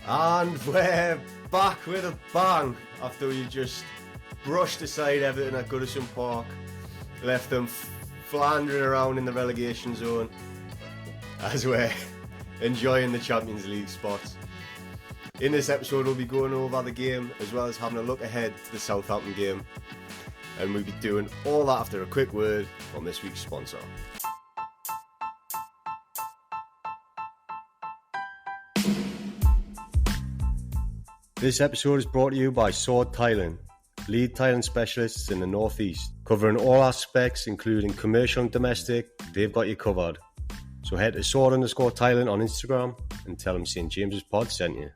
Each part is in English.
And we're back with a bang after we just brushed aside Everton at Goodison Park, left them floundering around in the relegation zone as we're enjoying the Champions League spots. In this episode we'll be going over the game as well as having a look ahead to the Southampton game, and we'll be doing all that after a quick word from this week's sponsor. This episode is brought to you by Swirled Tiling, lead tiling specialists in the Northeast, covering all aspects including commercial and domestic. They've got you covered. So head to sword_tiling on Instagram and tell them St. James's Pod sent you.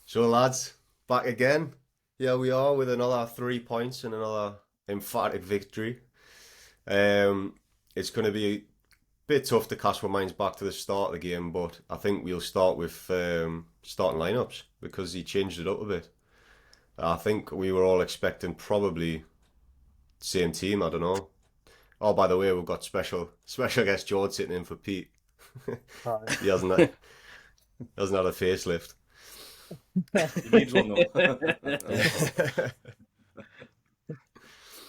So lads, back again. Here we are with another 3 points and another emphatic victory. It's going to be bit tough to cast our minds back to the start of the game, but I think we'll start with starting lineups because he changed it up a bit. I think we were all expecting probably same team. I don't know. Oh, by the way, we've got special guest George sitting in for Pete. He hasn't had a facelift. He needs one though.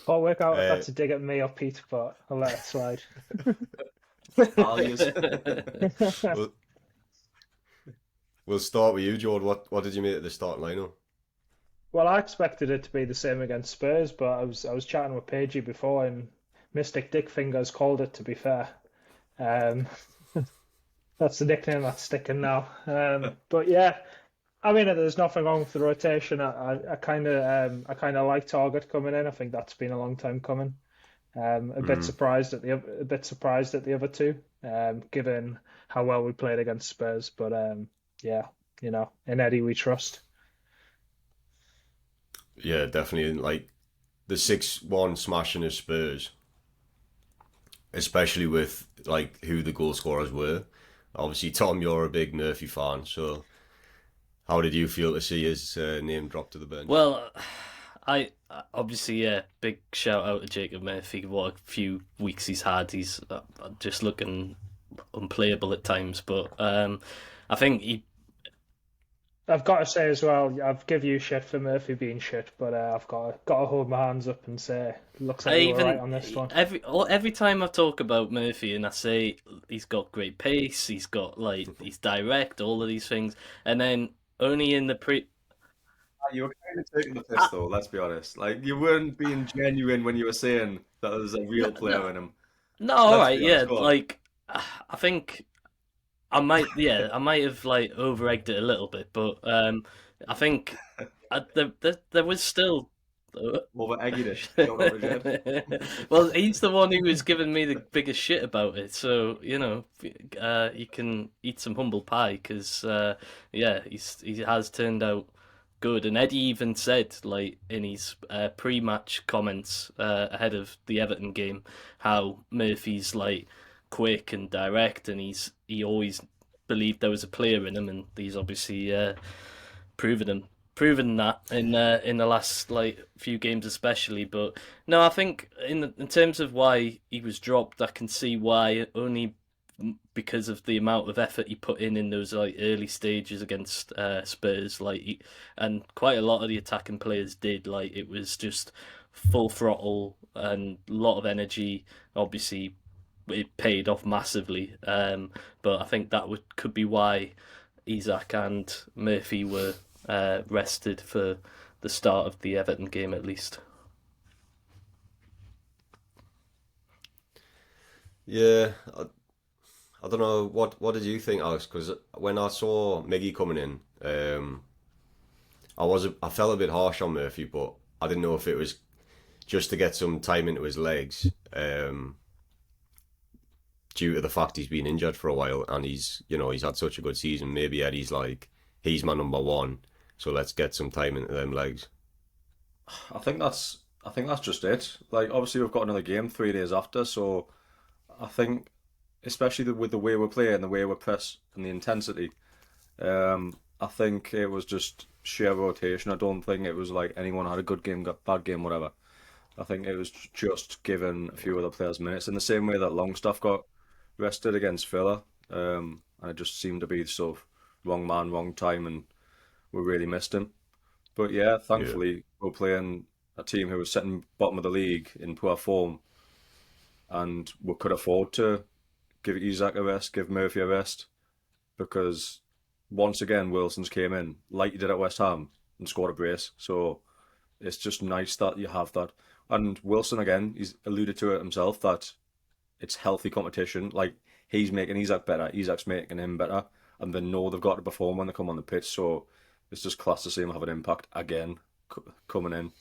I'll work out if that's a dig at me or Pete, but I'll let it slide. We'll start with you, George. What did you make of the starting lineup? Well, I expected it to be the same against Spurs, but I was chatting with Pagey before, and Mystic Dick Fingers called it. To be fair, that's the nickname that's sticking now. But yeah, I mean, there's nothing wrong with the rotation. I kind of like Target coming in. I think that's been a long time coming. A bit surprised at the other two, given how well we played against Spurs. But yeah, you know, in Eddie we trust. Yeah, definitely. Like the 6-1 smashing of Spurs, especially with like who the goal scorers were. Obviously, Tom, you're a big Murphy fan, so how did you feel to see his name drop to the bench? Well, I obviously, big shout out to Jacob Murphy. What a few weeks he's had. He's just looking unplayable at times, but I think I've got to say as well, I've give you shit for Murphy being shit, but I've got to hold my hands up and say, looks like you were right on this one. Every time I talk about Murphy and I say he's got great pace, he's he's direct, all of these things, and then only in the You were kind of taking the piss though, let's be honest. Like, you weren't being genuine when you were saying that there's a real player in him. No, alright, yeah, like, I think I might have like over-egged it a little bit, but I think there was still Over-eggish. Well, he's the one who was giving me the biggest shit about it, so you know, you can eat some humble pie because he has turned out good. And Eddie even said, like in his pre-match comments ahead of the Everton game, how Murphy's like quick and direct, and he always believed there was a player in him, and he's obviously proven that in the last like few games especially. But no, I think in terms of why he was dropped, I can see why, only because of the amount of effort he put in those like early stages against Spurs, and quite a lot of the attacking players did. Like, it was just full throttle and a lot of energy. Obviously, it paid off massively. But I think that could be why Isak and Murphy were rested for the start of the Everton game, at least. Yeah, I don't know, what did you think, Alex? Because when I saw Miggy coming in, I felt a bit harsh on Murphy, but I didn't know if it was just to get some time into his legs, due to the fact he's been injured for a while and he's had such a good season. Maybe Eddie's like, he's my number one, so let's get some time into them legs. I think that's just it. Like, obviously we've got another game 3 days after, so I think, especially with the way we're playing, the way we press and the intensity, I think it was just sheer rotation. I don't think it was like anyone had a good game, got bad game, whatever. I think it was just giving a few other players minutes in the same way that Longstaff got rested against Villa. and it just seemed to be sort of wrong man, wrong time, and we really missed him. But yeah, Yeah. thankfully we're playing a team who was sitting bottom of the league in poor form, and we could afford to give Isak a rest, give Murphy a rest, because once again Wilson's came in like he did at West Ham and scored a brace. So it's just nice that you have that. And Wilson again, he's alluded to it himself that it's healthy competition. Like he's making Isak better, Isak's making him better, and they know they've got to perform when they come on the pitch. So it's just class to see him have an impact again coming in.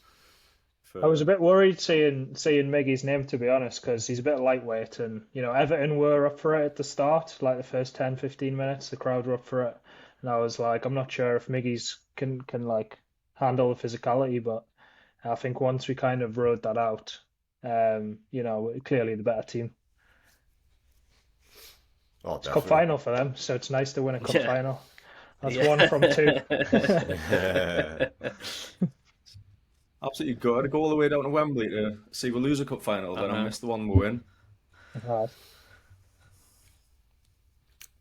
I was For a bit worried seeing Miggy's name, to be honest, because he's a bit lightweight, and Everton were up for it at the start, like the first 10, 15 minutes, the crowd were up for it, and I was like, I'm not sure if Miggy's can like handle the physicality, but I think once we kind of rode that out, clearly the better team. Oh, It's a cup definitely. final for them, so it's nice to win a cup Yeah. final. That's one from two. Yeah. absolutely good to go all the way down to Wembley to see we lose a cup final, I then I know. miss the one we win. Right.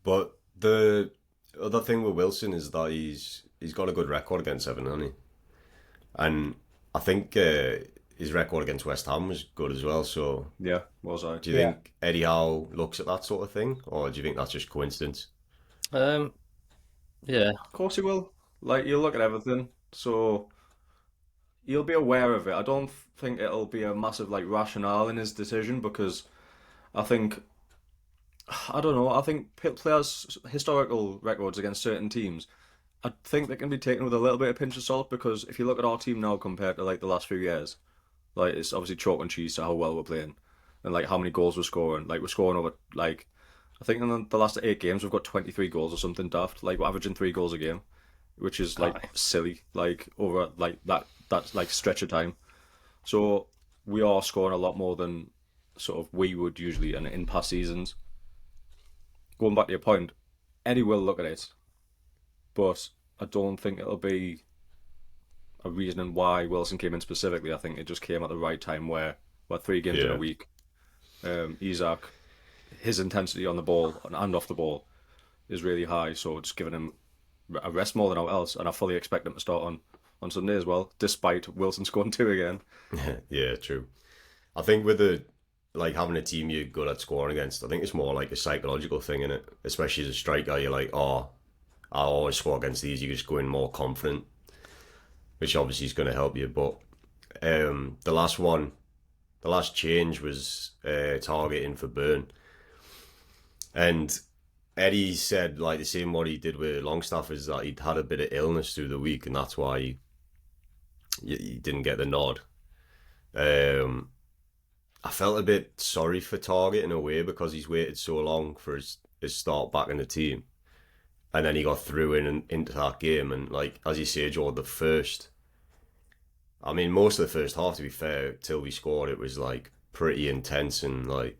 But the other thing with Wilson is that he's got a good record against Everton, hasn't he? And I think his record against West Ham was good as well. So Yeah, was I? do you Yeah. think Eddie Howe looks at that sort of thing, or do you think that's just coincidence? Um, yeah, Of course he will. Like he'll look at everything, so he'll be aware of it. I don't think it'll be a massive like rationale in his decision because I think I don't know. I think players' historical records against certain teams, I think they can be taken with a little bit of pinch of salt because if you look at our team now compared to like the last few years, like it's obviously chalk and cheese to how well we're playing and like how many goals we're scoring. Like we're scoring over like I think in the last 8 games we've got 23 goals or something daft. Like we're averaging 3 goals a game, which is like aye. silly. Like over like that's like stretch of time. So we are scoring a lot more than sort of we would usually in past seasons. Going back to your point, Eddie will look at it, but I don't think it'll be a reason why Wilson came in specifically. I think it just came at the right time where we're 3 games in a Yeah. week. Isak, his intensity on the ball and off the ball is really high, so just giving him a rest more than else, and I fully expect him to start on Sunday as well, despite Wilson scoring two again. Yeah, true. I think with the like having a team you're good at scoring against, I think it's more like a psychological thing in it. Especially as a striker, you're like, oh, I always score against these. You just go in more confident, which obviously is going to help you. But the last one, the last change was targeting for Burn, and Eddie said like the same what he did with Longstaff is that he'd had a bit of illness through the week, and that's why he didn't get the nod. Um, I felt a bit sorry for Target in a way because he's waited so long for his start back in the team, and then he got through into that game. And like as you say, Joe, I mean, most of the first half, to be fair, till we scored, it was like pretty intense and like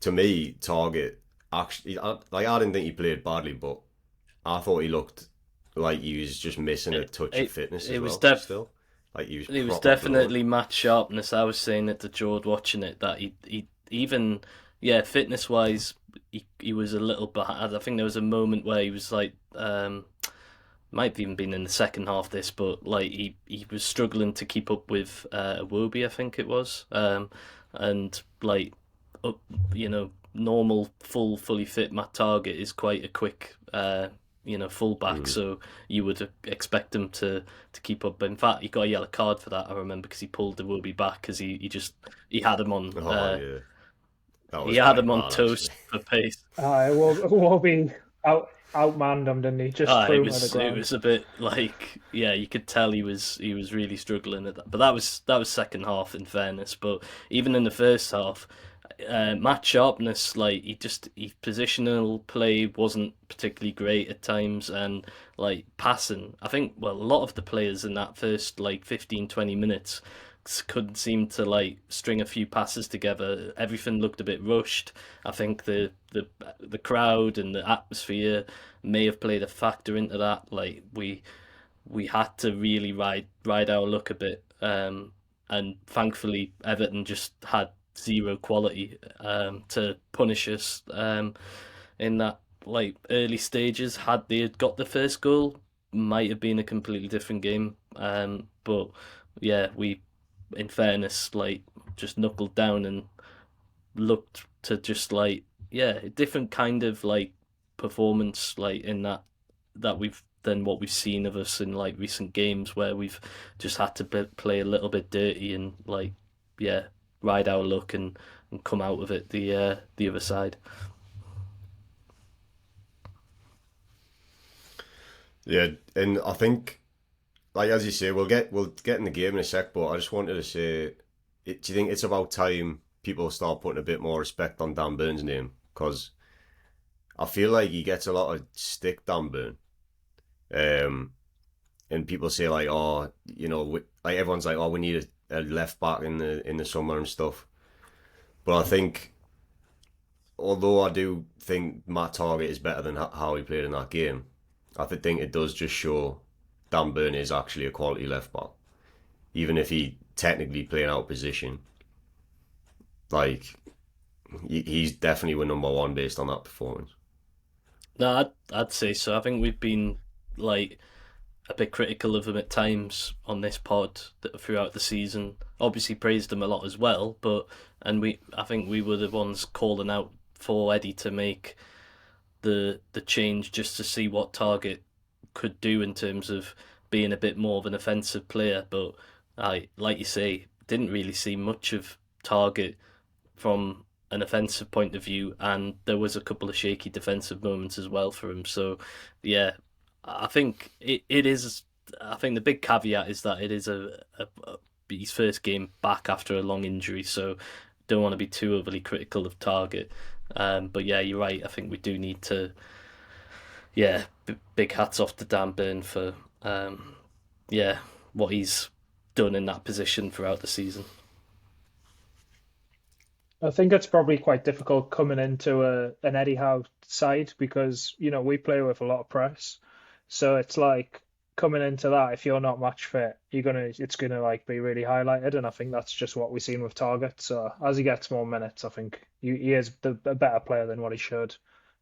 to me, Target actually I didn't think he played badly, but I thought he looked like he was just missing a it touch of it, fitness it as was well. def Still, like he was it was proper flowing. definitely match sharpness. I was saying it to Jord watching it that he even yeah fitness wise he was a little behind. I think there was a moment where he was like might have even been in the second half this, but like he was struggling to keep up with Iwobi, I think it was, and like up, normal fully fit Matt Target is quite a quick fullback, Mm. so you would expect him to keep up. In fact, he got a yellow card for that. I remember because he pulled Iwobi back because he had him on Oh yeah, that he was had quite him on bad actually. toast for pace. Will be outmanned him, didn't he? Just It threw him to the it ground. was a bit like yeah, you could tell he was really struggling at that. But that was second half in fairness. But even in the first half, Matt Sharpness like he positional play wasn't particularly great at times and like passing. I think well a lot of the players in that first like 15 20 minutes couldn't seem to like string a few passes together. Everything looked a bit rushed. I think the crowd and the atmosphere may have played a factor into that. Like we had to really ride our luck a bit, and thankfully Everton just had zero quality to punish us in that like early stages, had they had got the first goal, might have been a completely different game. But yeah, we, in fairness, like just knuckled down and looked to just like a different kind of like performance, like in that we've than what we've seen of us in like recent games where we've just had to play a little bit dirty and like ride our luck and come out of it the other side. Yeah, and I think, like as you say, we'll get in the game in a sec. But I just wanted to say, do you think it's about time people start putting a bit more respect on Dan Burn's name? Because I feel like he gets a lot of stick, Dan Burn. And people say like, oh, like everyone's like, oh, we need a left back in the summer and stuff. But I think, although I do think Matt Targett is better than how he played in that game, I think it does just show Dan Burn is actually a quality left back, even if he technically playing out of position. Like he's definitely the number one based on that performance. No, I'd say so. I think we've been like a bit critical of him at times on this pod throughout the season. Obviously praised him a lot as well, I think we were the ones calling out for Eddie to make the change just to see what Targett could do in terms of being a bit more of an offensive player. But like you say, didn't really see much of Targett from an offensive point of view, and there was a couple of shaky defensive moments as well for him. So yeah, I think it is. I think the big caveat is that it is his first game back after a long injury, so don't want to be too overly critical of Targett. But yeah, you're right. I think we do need to. Yeah, big hats off to Dan Burn for what he's done in that position throughout the season. I think it's probably quite difficult coming into an Eddie Howe side because we play with a lot of press, so it's like coming into that, if you're not match fit, it's gonna like be really highlighted, and I think that's just what we've seen with Targett. So as he gets more minutes, I think he is a better player than what he showed.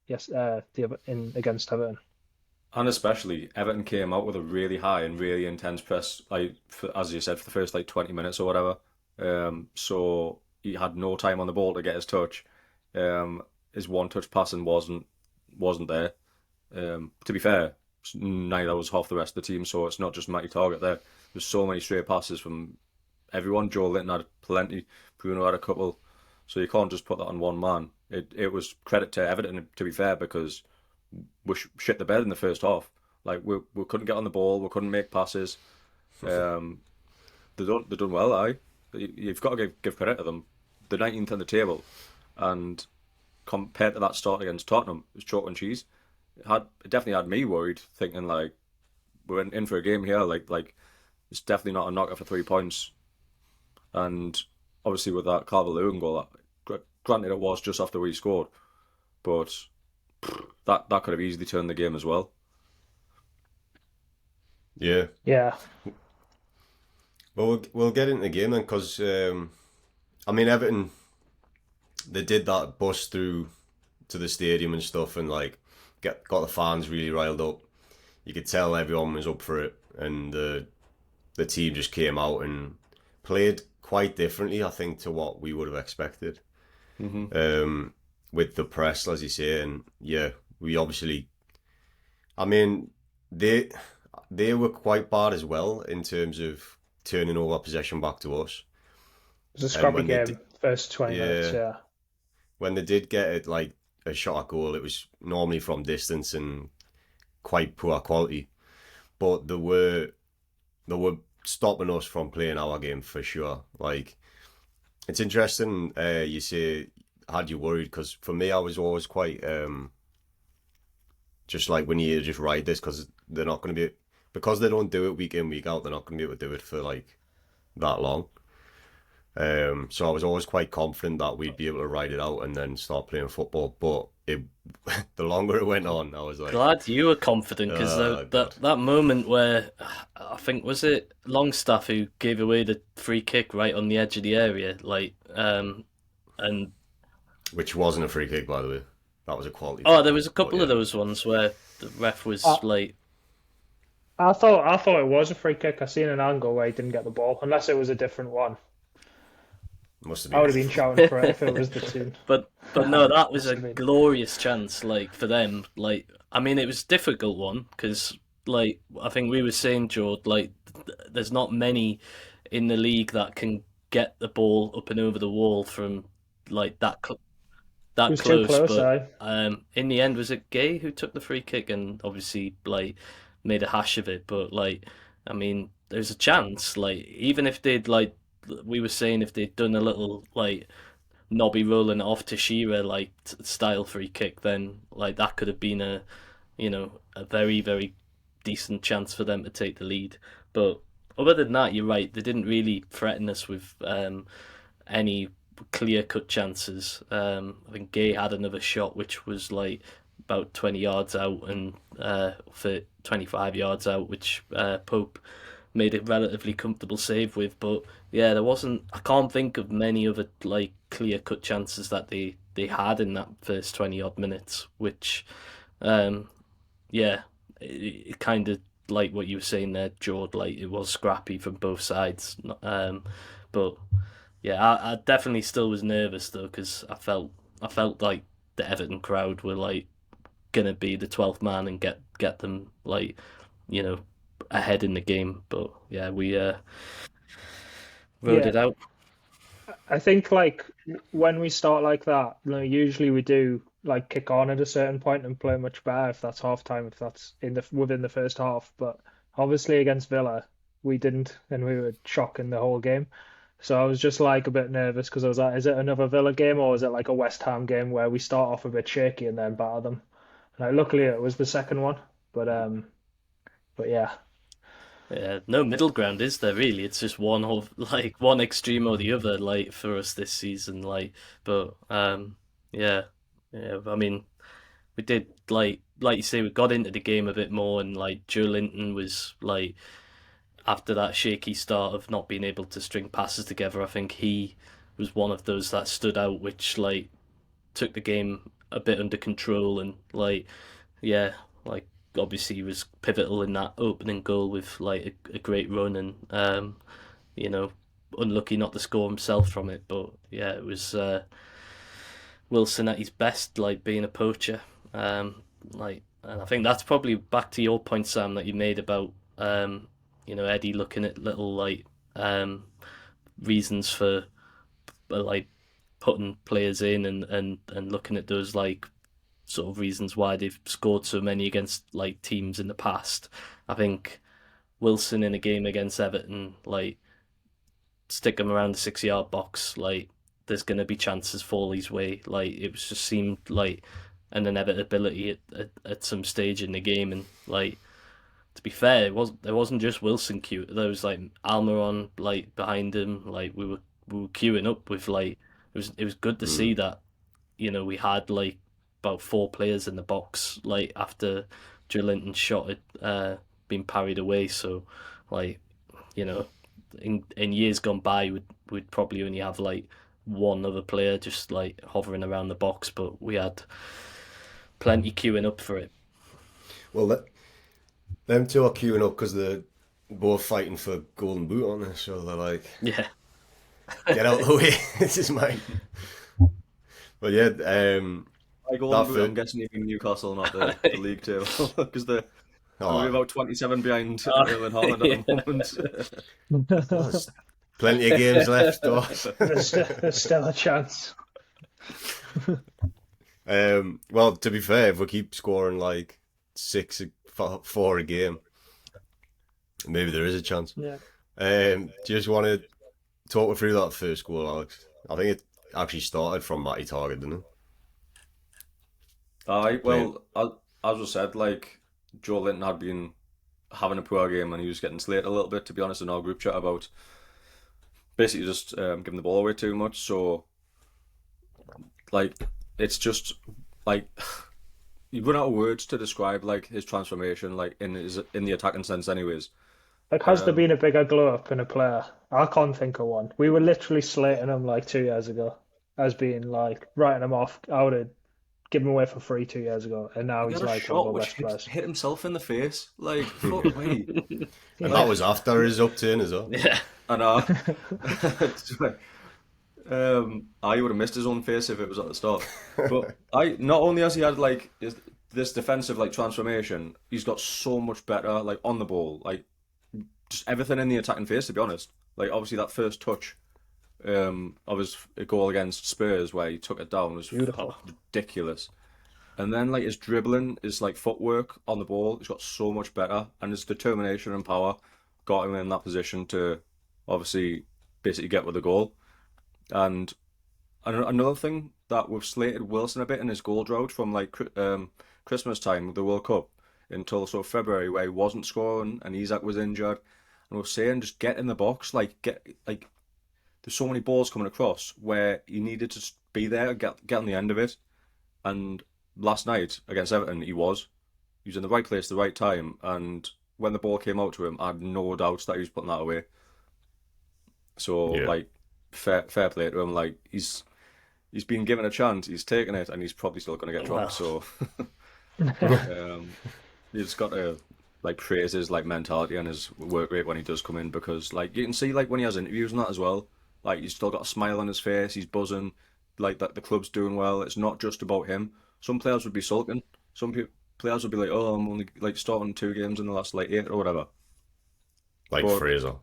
Yes, against Everton. And especially Everton came out with a really high and really intense press, like as you said, for the first like 20 minutes or whatever. So he had no time on the ball to get his touch. His one-touch passing wasn't there. To be fair, neither was half the rest of the team, so it's not just Matty Targett there. There's so many straight passes from everyone. Joe Linton had plenty. Bruno had a couple. So you can't just put that on one man. It was credit to Everton, to be fair, because we shit the bed in the first half. Like we couldn't get on the ball, we couldn't make passes. They done well. You've got to give credit to them. The 19th on the table, and compared to that start against Tottenham, it was chalk and cheese. It definitely had me worried, thinking like we're in for a game here. Like it's definitely not a knocker for 3 points. And obviously with that Calvert-Lewin goal, granted it was just after we scored, but that could have easily turned the game as well. Yeah. Yeah. Well, we'll get into the game then, because Everton, they did that bus through to the stadium and stuff, and like got the fans really riled up. You could tell everyone was up for it, and the team just came out and played quite differently, I think, to what we would have expected. Mm-hmm. With the press, as you say, and yeah, we obviously, they were quite bad as well in terms of turning over possession back to us. It was a scrappy game, first 20 minutes, yeah. When they did get it, like a shot at goal, it was normally from distance and quite poor quality. But they were stopping us from playing our game for sure. Like, it's interesting you say, had you worried? Because for me, I was always quite just like, we need to just ride this, because they're not going to be, because they don't do it week in, week out, they're not going to be able to do it for like that long. So I was always quite confident that we'd be able to ride it out and then start playing football. But the longer it went on, I was like, glad you were confident, because that moment where I think was it Longstaff who gave away the free kick right on the edge of the area, like and which wasn't a free kick, by the way. that was a quality Oh, foul. there was a But couple yeah, of those ones where the ref was I, like, I thought it was a free kick. I seen an angle where he didn't get the ball, unless it was a different one. must have I been. would have been shouting for it if it was the tune. but no, that was Must a have been. glorious chance, like for them. Like, I mean, it was a difficult one because, like, I think we were saying, Jord, like, there's not many in the league that can get the ball up and over the wall from like It that was too close. close, But I. in the end, was it Gay who took the free kick and obviously like made a hash of it? But like, I mean, there's a chance. Like, even if they'd like, we were saying if they'd done a little like Nobby rolling it off to Shearer like style free kick, then like that could have been a very very decent chance for them to take the lead. But other than that, you're right. They didn't really threaten us with any clear cut chances. I think Gay had another shot which was like about 20 yards out and for 25 yards out, which Pope made a relatively comfortable save with. But yeah, there wasn't. I can't think of many other like clear cut chances that they had in that first 20 odd minutes. Which, um, yeah, it kind of like what you were saying there, Jord. Like it was scrappy from both sides. But yeah, I definitely still was nervous though because I felt like the Everton crowd were like gonna be the 12th man and get them like you know ahead in the game. But yeah, we rode Yeah, it out. I think like when we start like that, usually we do like kick on at a certain point and play much better if that's half time, if that's in the within the first half. But obviously against Villa, we didn't, and we were shocking the whole game. So I was just like a bit nervous because I was like, is it another Villa game or is it like a West Ham game where we start off a bit shaky and then batter them? Like luckily it was the second one, but yeah, Yeah, no middle ground is there really? It's just one of like one extreme or the other, like for us this season. Like, but yeah, yeah. I mean, we did like you say, we got into the game a bit more, and like Joe Linton was like after that shaky start of not being able to string passes together. I think he was one of those that stood out, which like took the game a bit under control and like yeah, like obviously he was pivotal in that opening goal with like a great run and you know unlucky not to score himself from it, but yeah, it was Wilson at his best, like being a poacher. Like, and I think that's probably back to your point, Sam, that you made about Eddie looking at little like um, reasons for like putting players in and looking at those like sort of reasons why they've scored so many against like teams in the past. I think Wilson in a game against Everton, like stick him around the 6 yard box, like there's gonna be chances fall his way. Like it was just seemed like an inevitability at some stage in the game, and like to be fair, there wasn't just Wilson cute. There was like Almiron like behind him. Like we were queuing up with like it was good to see Mm. that we had like about four players in the box like after Joe Linton's shot had been parried away. So like you know in years gone by we'd probably only have like one other player just like hovering around the box, but we had plenty queuing up for it. Well, them two are queuing up because they're both fighting for golden boot, aren't they? So they're like, Yeah. get out of the way. This is mine. But yeah, I go that on, I'm for guessing even Newcastle, not the league table, because they're only oh, about 27 behind Erling Haaland Yeah. at the moment. there's plenty of games left, though. there's still a chance. Well, to be fair, if we keep scoring like 4 a game, maybe there is a chance. Yeah. Just want to talk me through that first goal, Alex. I think it actually started from Matty Target, didn't it? Aye, Playing. well, as I said, like Joe Linton had been having a poor game and he was getting slated a little bit, to be honest, in our group chat about basically just giving the ball away too much. So, like, it's just like you run out of words to describe like his transformation, like in the attacking sense, anyways. Like, has there Um, been a bigger glow up in a player? I can't think of one. We were literally slating him like 2 years ago as being like writing him off out of give him away for free 2 years ago, and now He he's had a like one of shot our which best players. hit himself in the face. Like, fuck me. And that was after his upturn as well. Yeah. I know. I would have missed his own face if it was at the start. But not only has he had like this defensive like transformation, he's got so much better like on the ball, like just everything in the attacking phase. To be honest, like obviously that first touch of his goal against Spurs where he took it down was Beautiful. ridiculous. And then like his dribbling, his like footwork on the ball, he's got so much better, and his determination and power got him in that position to obviously basically get with the goal. And another thing that we've slated Wilson a bit in his goal drought from like Christmas time with the World Cup until sort of February where he wasn't scoring and Isak was injured, and we're saying just get in the box, like get like there's so many balls coming across where he needed to just be there, get on the end of it. And last night against Everton, he was in the right place at the right time, and when the ball came out to him, I had no doubts that he was putting that away. So like fair play to him. Like he's been given a chance, he's taken it, and he's probably still going to get dropped. So you just got to like praise his like mentality and his work rate when he does come in, because like you can see like when he has interviews and that as well, like he's still got a smile on his face, he's buzzing, like that the club's doing well. It's not just about him. Some players would be sulking. Some players would be like, "Oh, I'm only like starting 2 games in the last like 8 or whatever." Like Fraser.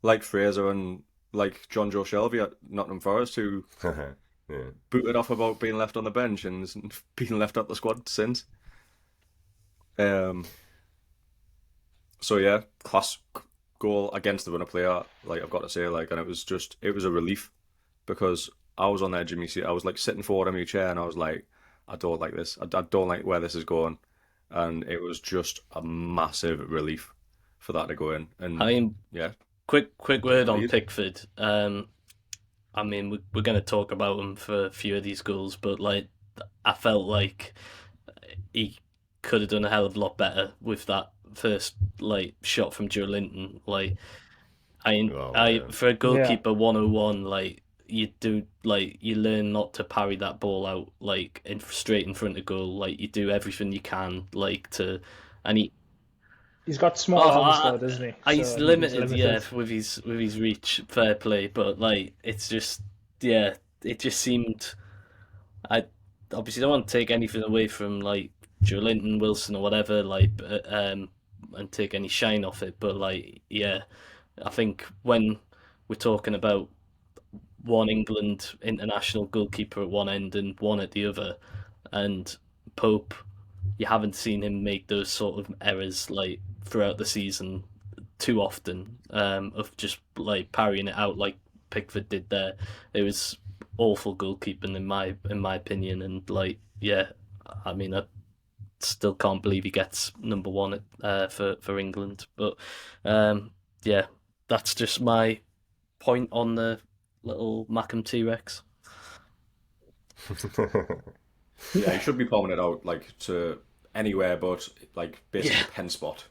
Like Fraser and like John Joe Shelby at Nottingham Forest, who booted off about being left on the bench and isn't been left at the squad since. So yeah, class goal against the winner player. Like I've got to say, like, and it was a relief, because I was on the edge of my seat. I was like sitting forward in my chair, and I was like, I don't like this. I don't like where this is going, and it was just a massive relief for that to go in. And yeah. Quick word on Pickford. I mean, we're going to talk about him for a few of these goals, but like, I felt like he could have done a hell of a lot better with that first like shot from Joe Linton. Like, for a goalkeeper 101, like you learn not to parry that ball out like straight in front of goal. Like you do everything you can like to, and he's got small arms though, doesn't he? He's limited, with his reach. Fair play, but like it's just, it just seemed. I obviously don't want to take anything away from like Joe Linton, Wilson, or whatever, like, and take any shine off it. But like, I think when we're talking about one England international goalkeeper at one end and one at the other, and Pope, you haven't seen him make those sort of errors like throughout the season too often, of just like parrying it out like Pickford did there. It was awful goalkeeping in my opinion, and like I mean I still can't believe he gets number one for England. But that's just my point on the little Mackem T-Rex. Yeah, he should be palming it out like to anywhere but like basically pen spot.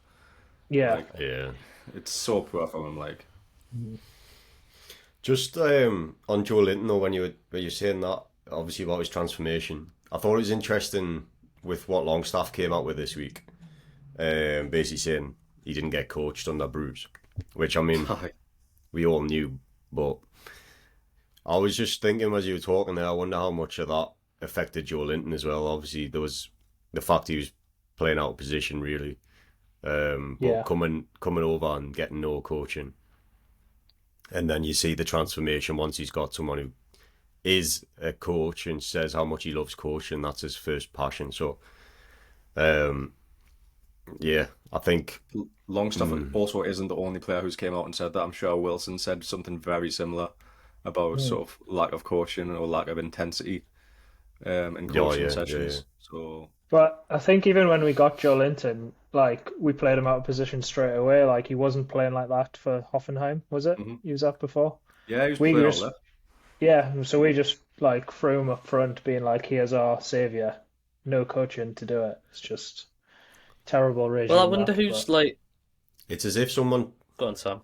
Yeah. Like, it's so poor from him. Like, just on Joe Linton though, when you were saying that obviously about his transformation, I thought it was interesting with what Longstaff came out with this week, basically saying he didn't get coached under Bruce, which I mean we all knew, but I was just thinking as you were talking there, I wonder how much of that affected Joe Linton as well. Obviously there was the fact he was playing out of position really, but coming over and getting no coaching, and then you see the transformation once he's got someone who is a coach and says how much he loves coaching. That's his first passion. So I think Longstaff also isn't the only player who's came out and said that. I'm sure Wilson said something very similar about sort of lack of coaching or lack of intensity in coaching sessions. So, but I think even when we got Joe Linton, like we played him out of position straight away. Like he wasn't playing like that for Hoffenheim, was it? Mm-hmm. He was up before. Yeah, he was playing out left. Yeah, so we just like threw him up front, being like, "Here's our savior." No coaching to do it. It's just terrible regime. Well, I wonder who's like. It's as if someone. Go on, Sam.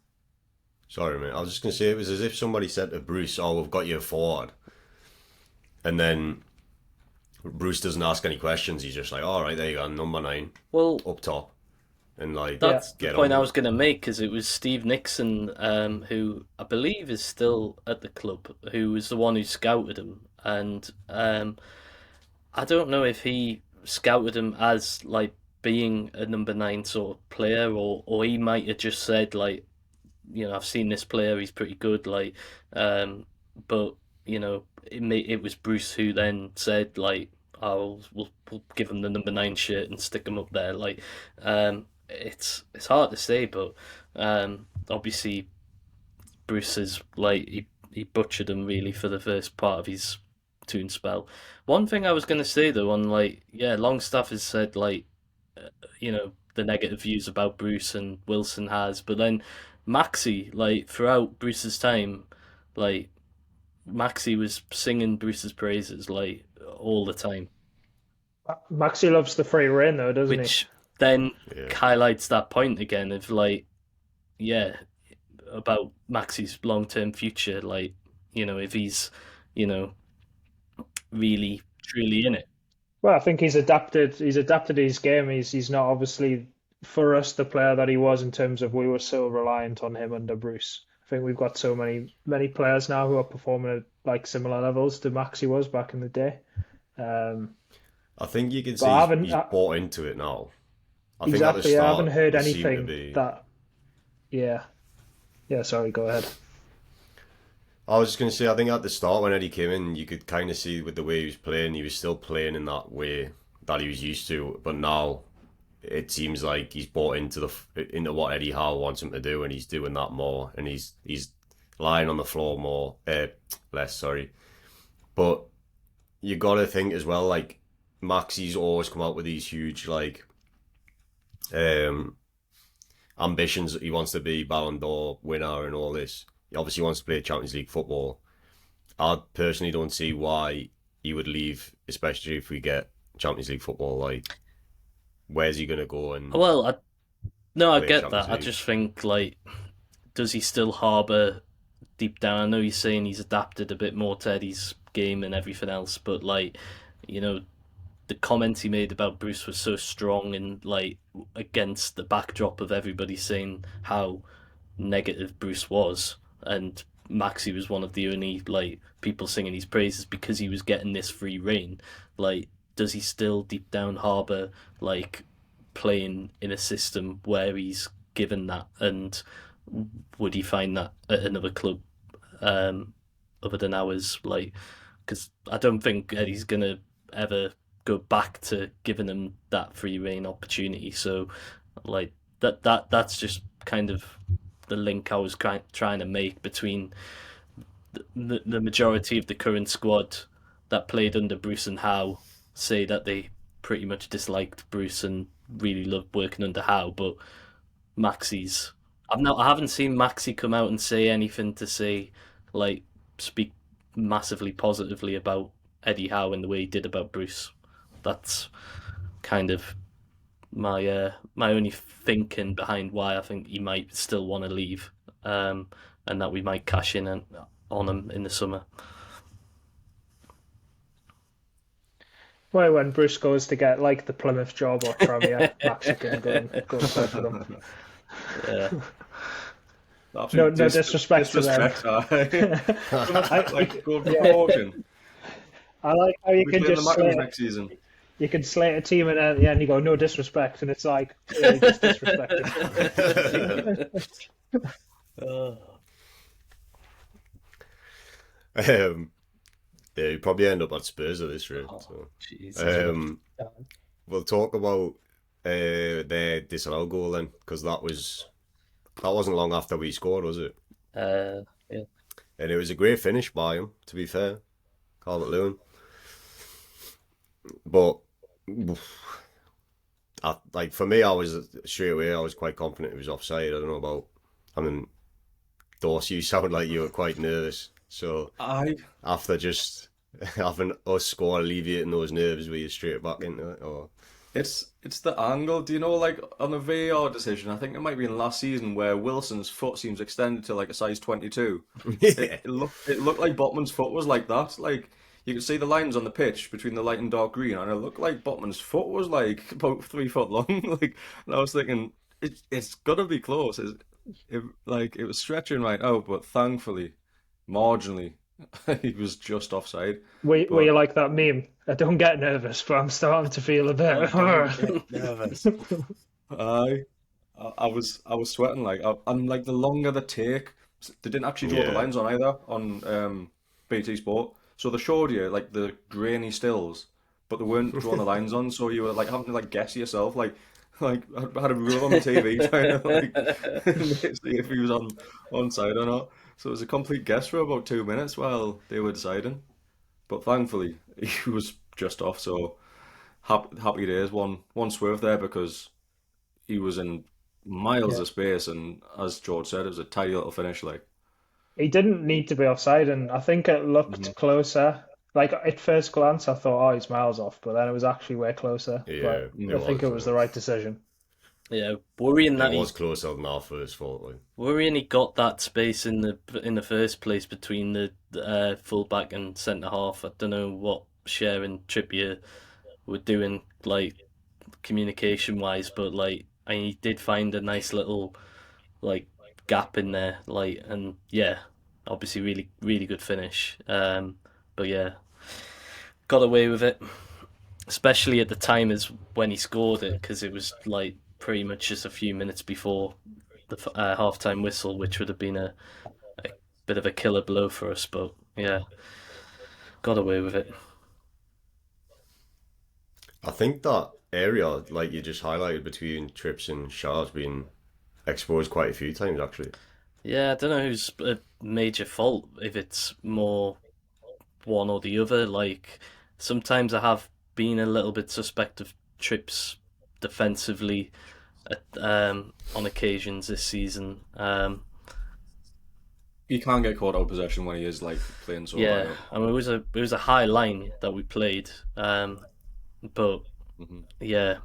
Sorry, mate. I was just gonna say it was as if somebody said to Bruce, "Oh, we've got you forward," and then Bruce doesn't ask any questions. He's just like, all right, there you go, number 9 Well, up top, and like that's the get point on I with was going to make, because it was Steve Nixon, who I believe is still at the club, who was the one who scouted him, and I don't know if he scouted him as like being a number 9 sort of player, or he might have just said like, I've seen this player, he's pretty good, like, but it was Bruce who then said like, oh, we'll give him the number 9 shirt and stick him up there, like, it's hard to say, but obviously Bruce is like he butchered him really for the first part of his Toon spell. One thing I was going to say though, on like, Longstaff has said like, the negative views about Bruce, and Wilson has, but then Maxi, like throughout Bruce's time, like Maxi was singing Bruce's praises like all the time, Maxi loves the free reign though, doesn't he? which then Yeah. highlights that point again of like, yeah, about Maxi's long-term future, like, if he's, really truly in it. Well, I think he's adapted. He's adapted his game. He's not obviously for us the player that he was in terms of we were so reliant on him under Bruce. I think we've got so many players now who are performing at like similar levels to Maxi was back in the day. Um, I think you can but see I haven't he's bought into it now. I think at the exactly. I start, haven't heard he seemed to anything be. that. Yeah, yeah. Sorry, go ahead. I was just going to say, I think at the start when Eddie came in, you could kind of see with the way he was playing, he was still playing in that way that he was used to. But now it seems like he's bought into what Eddie Howe wants him to do, and he's doing that more, and he's lying on the floor more, less. Sorry, but you got to think as well, like Maxi's always come out with these huge like ambitions. He wants to be Ballon d'Or winner and all this. He obviously wants to play Champions League football. I personally don't see why he would leave, especially if we get Champions League football. Like, where's he going to go? And Well, I play get Champions that. I League? just think like, does he still harbour deep down? I know he's saying he's adapted a bit more to Eddie's game and everything else, but like, the comments he made about Bruce was so strong, and like against the backdrop of everybody saying how negative Bruce was, and Maxi was one of the only like people singing his praises because he was getting this free reign. Like, does he still deep down harbour like playing in a system where he's given that, and would he find that at another club other than ours? Like, because I don't think Eddie's gonna ever go back to giving him that free reign opportunity. So, like that's just kind of the link I was trying to make between the majority of the current squad that played under Bruce and Howe say that they pretty much disliked Bruce and really loved working under Howe, but Maxi's I haven't seen Maxi come out and say anything to say like speak massively positively about Eddie Howe in the way he did about Bruce. That's kind of my only thinking behind why I think he might still want to leave, and that we might cash in on him in the summer. Well, when Bruce goes to get like the Plymouth job or Tranmere, Maxi can go and play for them. Yeah. No disrespect to them. Like good promotion. I like how you We can play in the just Maccas slate, next season. you can slate a team and then at the end you go no disrespect, and it's like really just disrespected. Yeah, you probably end up at Spurs at this rate. So. Jesus. We'll talk about their disallowed goal then, because that wasn't long after we scored, was it? Yeah. And it was a great finish by him, to be fair, Calvert-Lewin. But for me, I was straight away. I was quite confident it was offside. I don't know about. I mean, Dorsey, you sound like you were quite nervous. So after just having us score, alleviating those nerves, were you straight back into it, or? It's the angle. Do you know, like on the VAR decision? I think it might be in last season where Wilson's foot seems extended to like a size 22. Yeah. It looked like Botman's foot was like that. Like you could see the lines on the pitch between the light and dark green, and it looked like Botman's foot was like about 3 foot long. Like, and I was thinking, it's gotta be close. It was stretching right out, but thankfully, marginally, he was just offside. Were But you like that meme? I don't get nervous, but I'm starting to feel a bit. nervous. I was sweating like, and like the longer the take, they didn't actually draw the Yeah. lines on either on BT Sport. So they showed you like the grainy stills, but they weren't drawing the lines on. So you were like having to like guess yourself, like I had a rule on the TV trying to like see if he was on side or not. So it was a complete guess for about 2 minutes while they were deciding. But thankfully he was just off. So happy days. One swerve there because he was in miles Yeah. of space, and as George said, it was a tidy little finish. Like, He didn't need to be offside, and I think it looked closer. Like at first glance, I thought, oh, he's miles off, but then it was actually way closer. Yeah, But it I think it was. was the right decision. Yeah, worrying that It he was closer than our first fault. Like. worrying he got that space in the first place between the fullback and centre half. I don't know what Cher and Trippier were doing, like communication wise, but like he did find a nice little like gap in there, like, and yeah, obviously really really good finish. But yeah, got away with it, especially at the time as when he scored it, because it was like pretty much just a few minutes before the half-time whistle, which would have been a bit of a killer blow for us. But yeah, got away with it. I think that area, like you just highlighted, between Trips and Shaw's been exposed quite a few times, actually. Yeah, I don't know who's a major fault, if it's more one or the other. Like sometimes I have been a little bit suspect of Trips defensively on occasions this season. he can't get caught out of possession when he is like playing so high Yeah, up. I mean it was a high line that we played, but Mhm. yeah,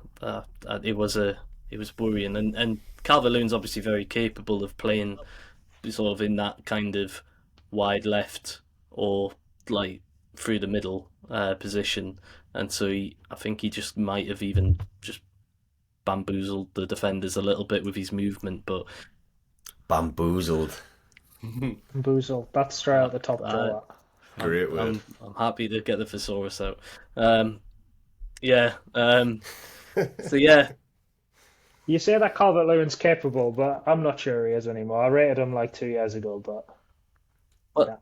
it was worrying, and Calvert-Lewin's obviously very capable of playing sort of in that kind of wide left or like through the middle position, and so I think he just might have even just bamboozled the defenders a little bit with his movement, but Bamboozled. Boozle. That's straight out the top uh, drawer. Great word. I'm happy to get the thesaurus out. Yeah. So yeah, You say that Calvert-Lewin's capable, but I'm not sure he is anymore. I rated him like 2 years ago, but What? yeah,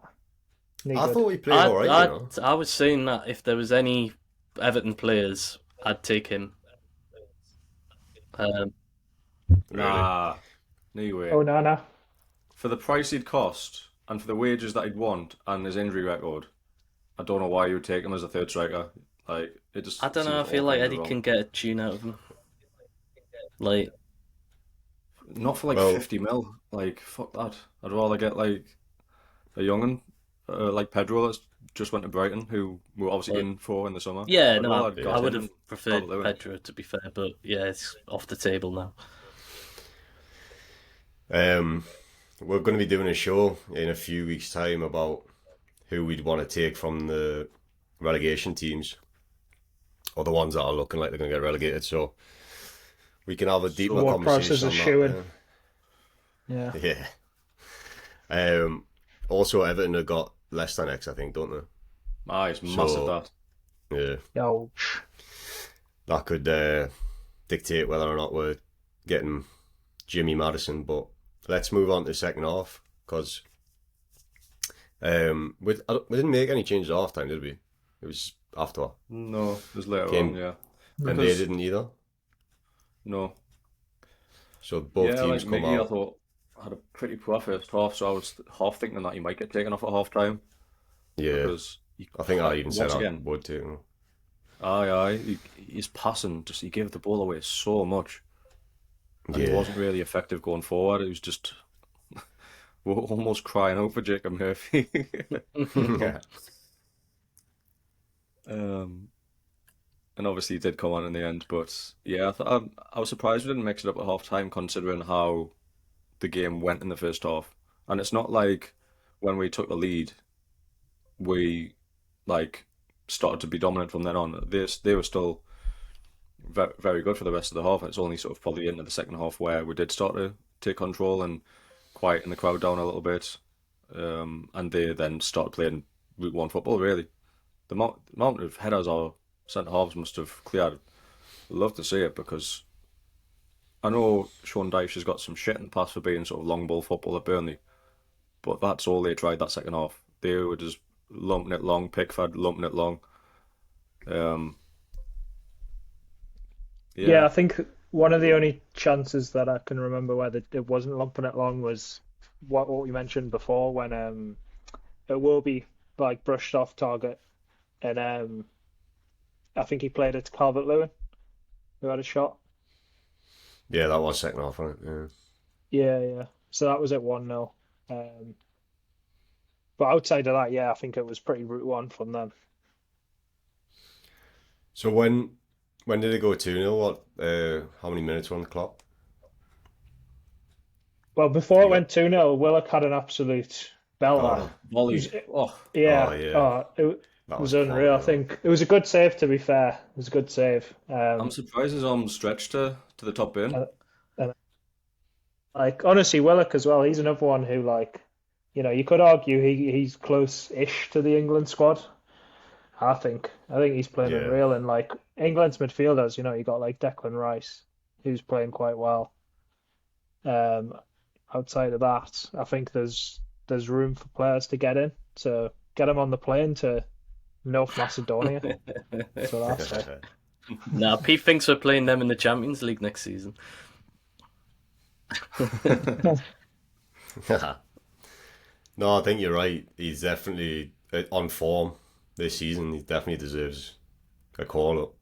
no I good. thought he played all right, you know. I was saying that if there was any Everton players, I'd take him. Really. Nah, no way. Oh no. For the price he'd cost and for the wages that he'd want and his injury record, I don't know why you would take him as a third striker. Like it just I don't know. I seems feel all like kinds Eddie of can wrong. get a tune out of him. Like, Not for like Well, 50 mil. Like fuck that. I'd rather get like a young'un, like Pedro that's just went to Brighton, who we were obviously Like, in for in the summer. yeah, I'd no, rather have I got would him have than preferred Calvert-Lewin. Pedro, to be fair, but yeah, it's off the table now. we're going to be doing a show in a few weeks' time about who we'd want to take from the relegation teams, or the ones that are looking like they're going to get relegated. So we can have a deeper What process conversation is on showing? that. Yeah. Yeah. Also, Everton have got less than X, I think, don't they? Ah, it's massive So that. yeah, Yo. that could dictate whether or not we're getting Jimmy Madison. But let's move on to the second half, because we didn't make any changes at half time, did we? It was after, No, it was later Came- on, yeah. and they Because didn't either. no. So both Yeah, teams like come Mickey, I out. thought had a pretty poor first half, so I was half thinking that he might get taken off at half time Yeah, because I think I even said once I again, would too. his passing he gave the ball away so much, and he Yeah, wasn't really effective going forward. It was just we're almost crying out for Jacob Murphy. yeah, um, and obviously he did come on in the end, but yeah, I was surprised we didn't mix it up at half time considering how the game went in the first half. And it's not like when we took the lead, we like started to be dominant from then on. They were still very good for the rest of the half. It's only sort of probably into the second half where we did start to take control and quieten the crowd down a little bit. And they then started playing Route 1 football, really. The amount of headers our centre halves must have cleared. I'd love to see it, because I know Sean Dyche has got some shit in the past for being sort of long ball football at Burnley, but that's all they tried that second half. They were just lumping it long, Pickford lumping it long. Um, Yeah, yeah, I think one of the only chances that I can remember where it wasn't lumping it long was what you mentioned before, when it will be like brushed off target, and I think he played it to Calvert-Lewin, who had a shot. Yeah, that was second half, right? Yeah. Yeah, yeah. So that was at 1-0. Um, but outside of that, yeah, I think it was pretty route one from them. So when did it go 2-0? What? How many minutes were on the clock? Well, before You it got. went 2-0, Willock had an absolute belter. Oh, oh, It was, volley. Oh, oh yeah, yeah, it that was was unreal. quality. I That. think it was a good save, to be fair. It was a good save. I'm surprised his arms stretched to the top bin. And, and like honestly, Willock as well. He's another one who, like, you could argue he's close-ish to the England squad. I think he's playing Yeah. unreal, and like England's midfielders, you got like Declan Rice, who's playing quite well. Um, Outside of that, I think there's room for players to get in, to get them on the plane to North Macedonia. That's what I say. Nah, Pete thinks we're playing them in the Champions League next season. No, I think you're right. He's definitely on form this season. He definitely deserves a call up.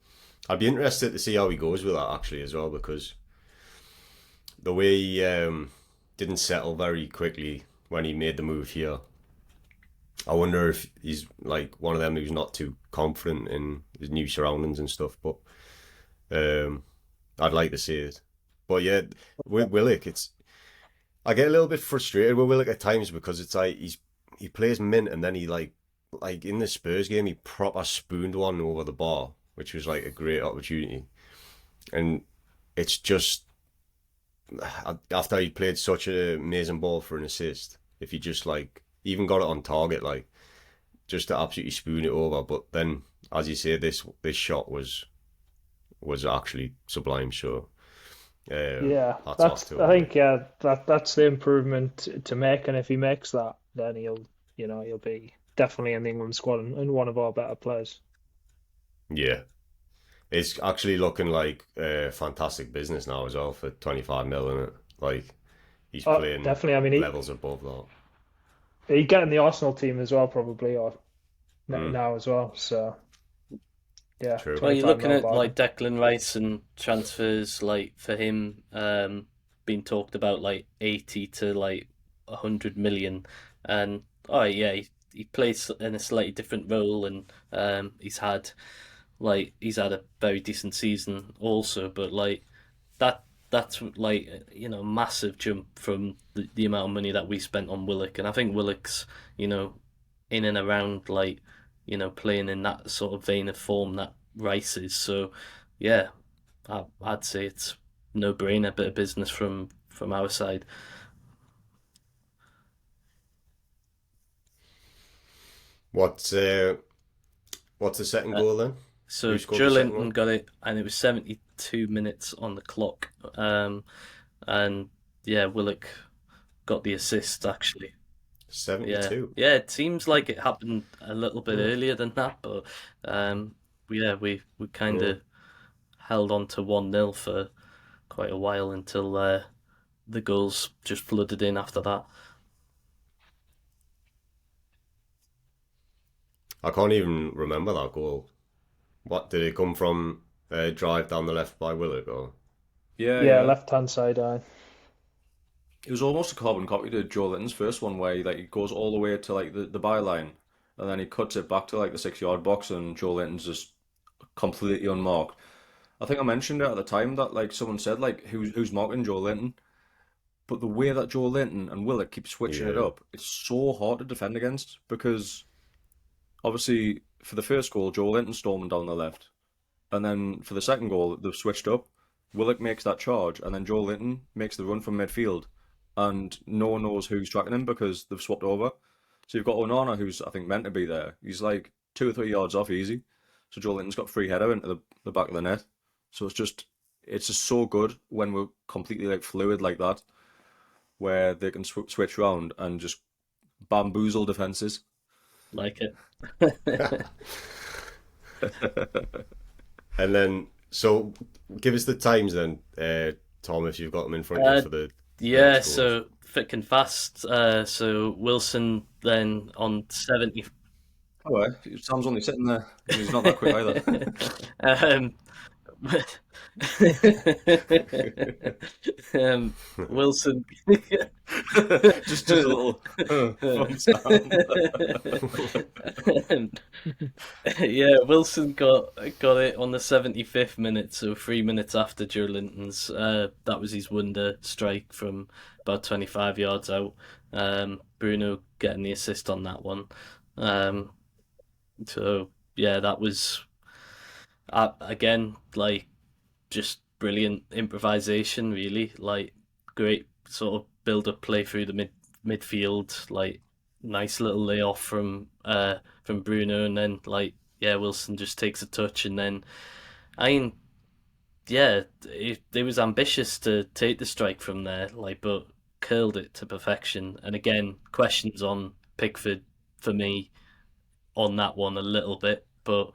I'd be interested to see how he goes with that actually as well, because the way he didn't settle very quickly when he made the move here. I wonder if he's like one of them who's not too confident in his new surroundings and stuff. But um, I'd like to see it. But yeah, with Willock, I get a little bit frustrated with Willock at times, because it's like he plays mint, and then he like in the Spurs game he proper spooned one over the bar, which was like a great opportunity, and it's just after he played such an amazing ball for an assist, if he just like even got it on target, like just to absolutely spoon it over. But then, as you say, this shot was actually sublime. So Yeah, hats off that's to I him. Like, think yeah that's the improvement to make, and if he makes that, then he'll be definitely in the England squad, and one of our better players. yeah, it's actually looking like fantastic business now as well for 25 mil, isn't it? Like he's playing Definitely. I mean, levels above that. he get in the Arsenal team as well, probably, or Mm, now as well. So yeah, true. Well, you're 25 looking mil at like bargain. Declan Rice and transfers like for him being talked about like 80 to like 100 million, and oh yeah, he plays in a slightly different role, and he's had a very decent season also, but like that's like massive jump from the amount of money that we spent on Willock, and I think Willock's in and around like playing in that sort of vein of form that Rice is. So yeah, I'd say it's no brainer, bit of business from our side. What's what's the second Uh, goal then? Who so scored the Joe second Linton one? got it, and it was 72 minutes on the clock. And yeah, Willock got the assist actually. Yeah, 72. yeah. It seems like it happened a little bit Mm, earlier than that, but um, yeah, we kind cool. of held on to 1-0 for quite a while until the goals just flooded in after that. I can't even remember that goal. What did it come from? A drive down the left by Willock, or Yeah, Yeah, yeah. left hand side eye. It was almost a carbon copy to Joe Linton's first one, where he goes all the way to like the byline, and then he cuts it back to like the 6 yard box, and Joe Linton's just completely unmarked. I think I mentioned it at the time that like someone said like who's marking Joe Linton, but the way that Joe Linton and Willock keep switching it yeah, up, it's so hard to defend against, because obviously for the first goal, Joe Linton storming down the left, and then for the second goal, they've switched up. Willock makes that charge, and then Joe Linton makes the run from midfield, and no one knows who's tracking him because they've swapped over. So you've got Onana, who's I think meant to be there. He's like 2 or 3 yards off easy. So Joe Linton's got free header into the back of the net. So it's just so good when we're completely like fluid like that, where they can switch around and just bamboozle defenses. Like it. And then, so give us the times then, Tom, if you've got them in front of you for the Yeah, next so thick and fast. So Wilson then on 70. Oh, well, Sam's only sitting there. He's not that quick either. Wilson. just a little fun sound. Yeah, Wilson got it on the 75th minute, so 3 minutes after Joe Linton's. That was his wonder strike from about 25 yards out. Bruno getting the assist on that one. So yeah, that was again like just brilliant improvisation, really. Like great sort of build up play through the midfield, like nice little layoff from Bruno, and then like Wilson just takes a touch, and then it was ambitious to take the strike from there, like, but curled it to perfection. And again, questions on Pickford for me on that one a little bit, but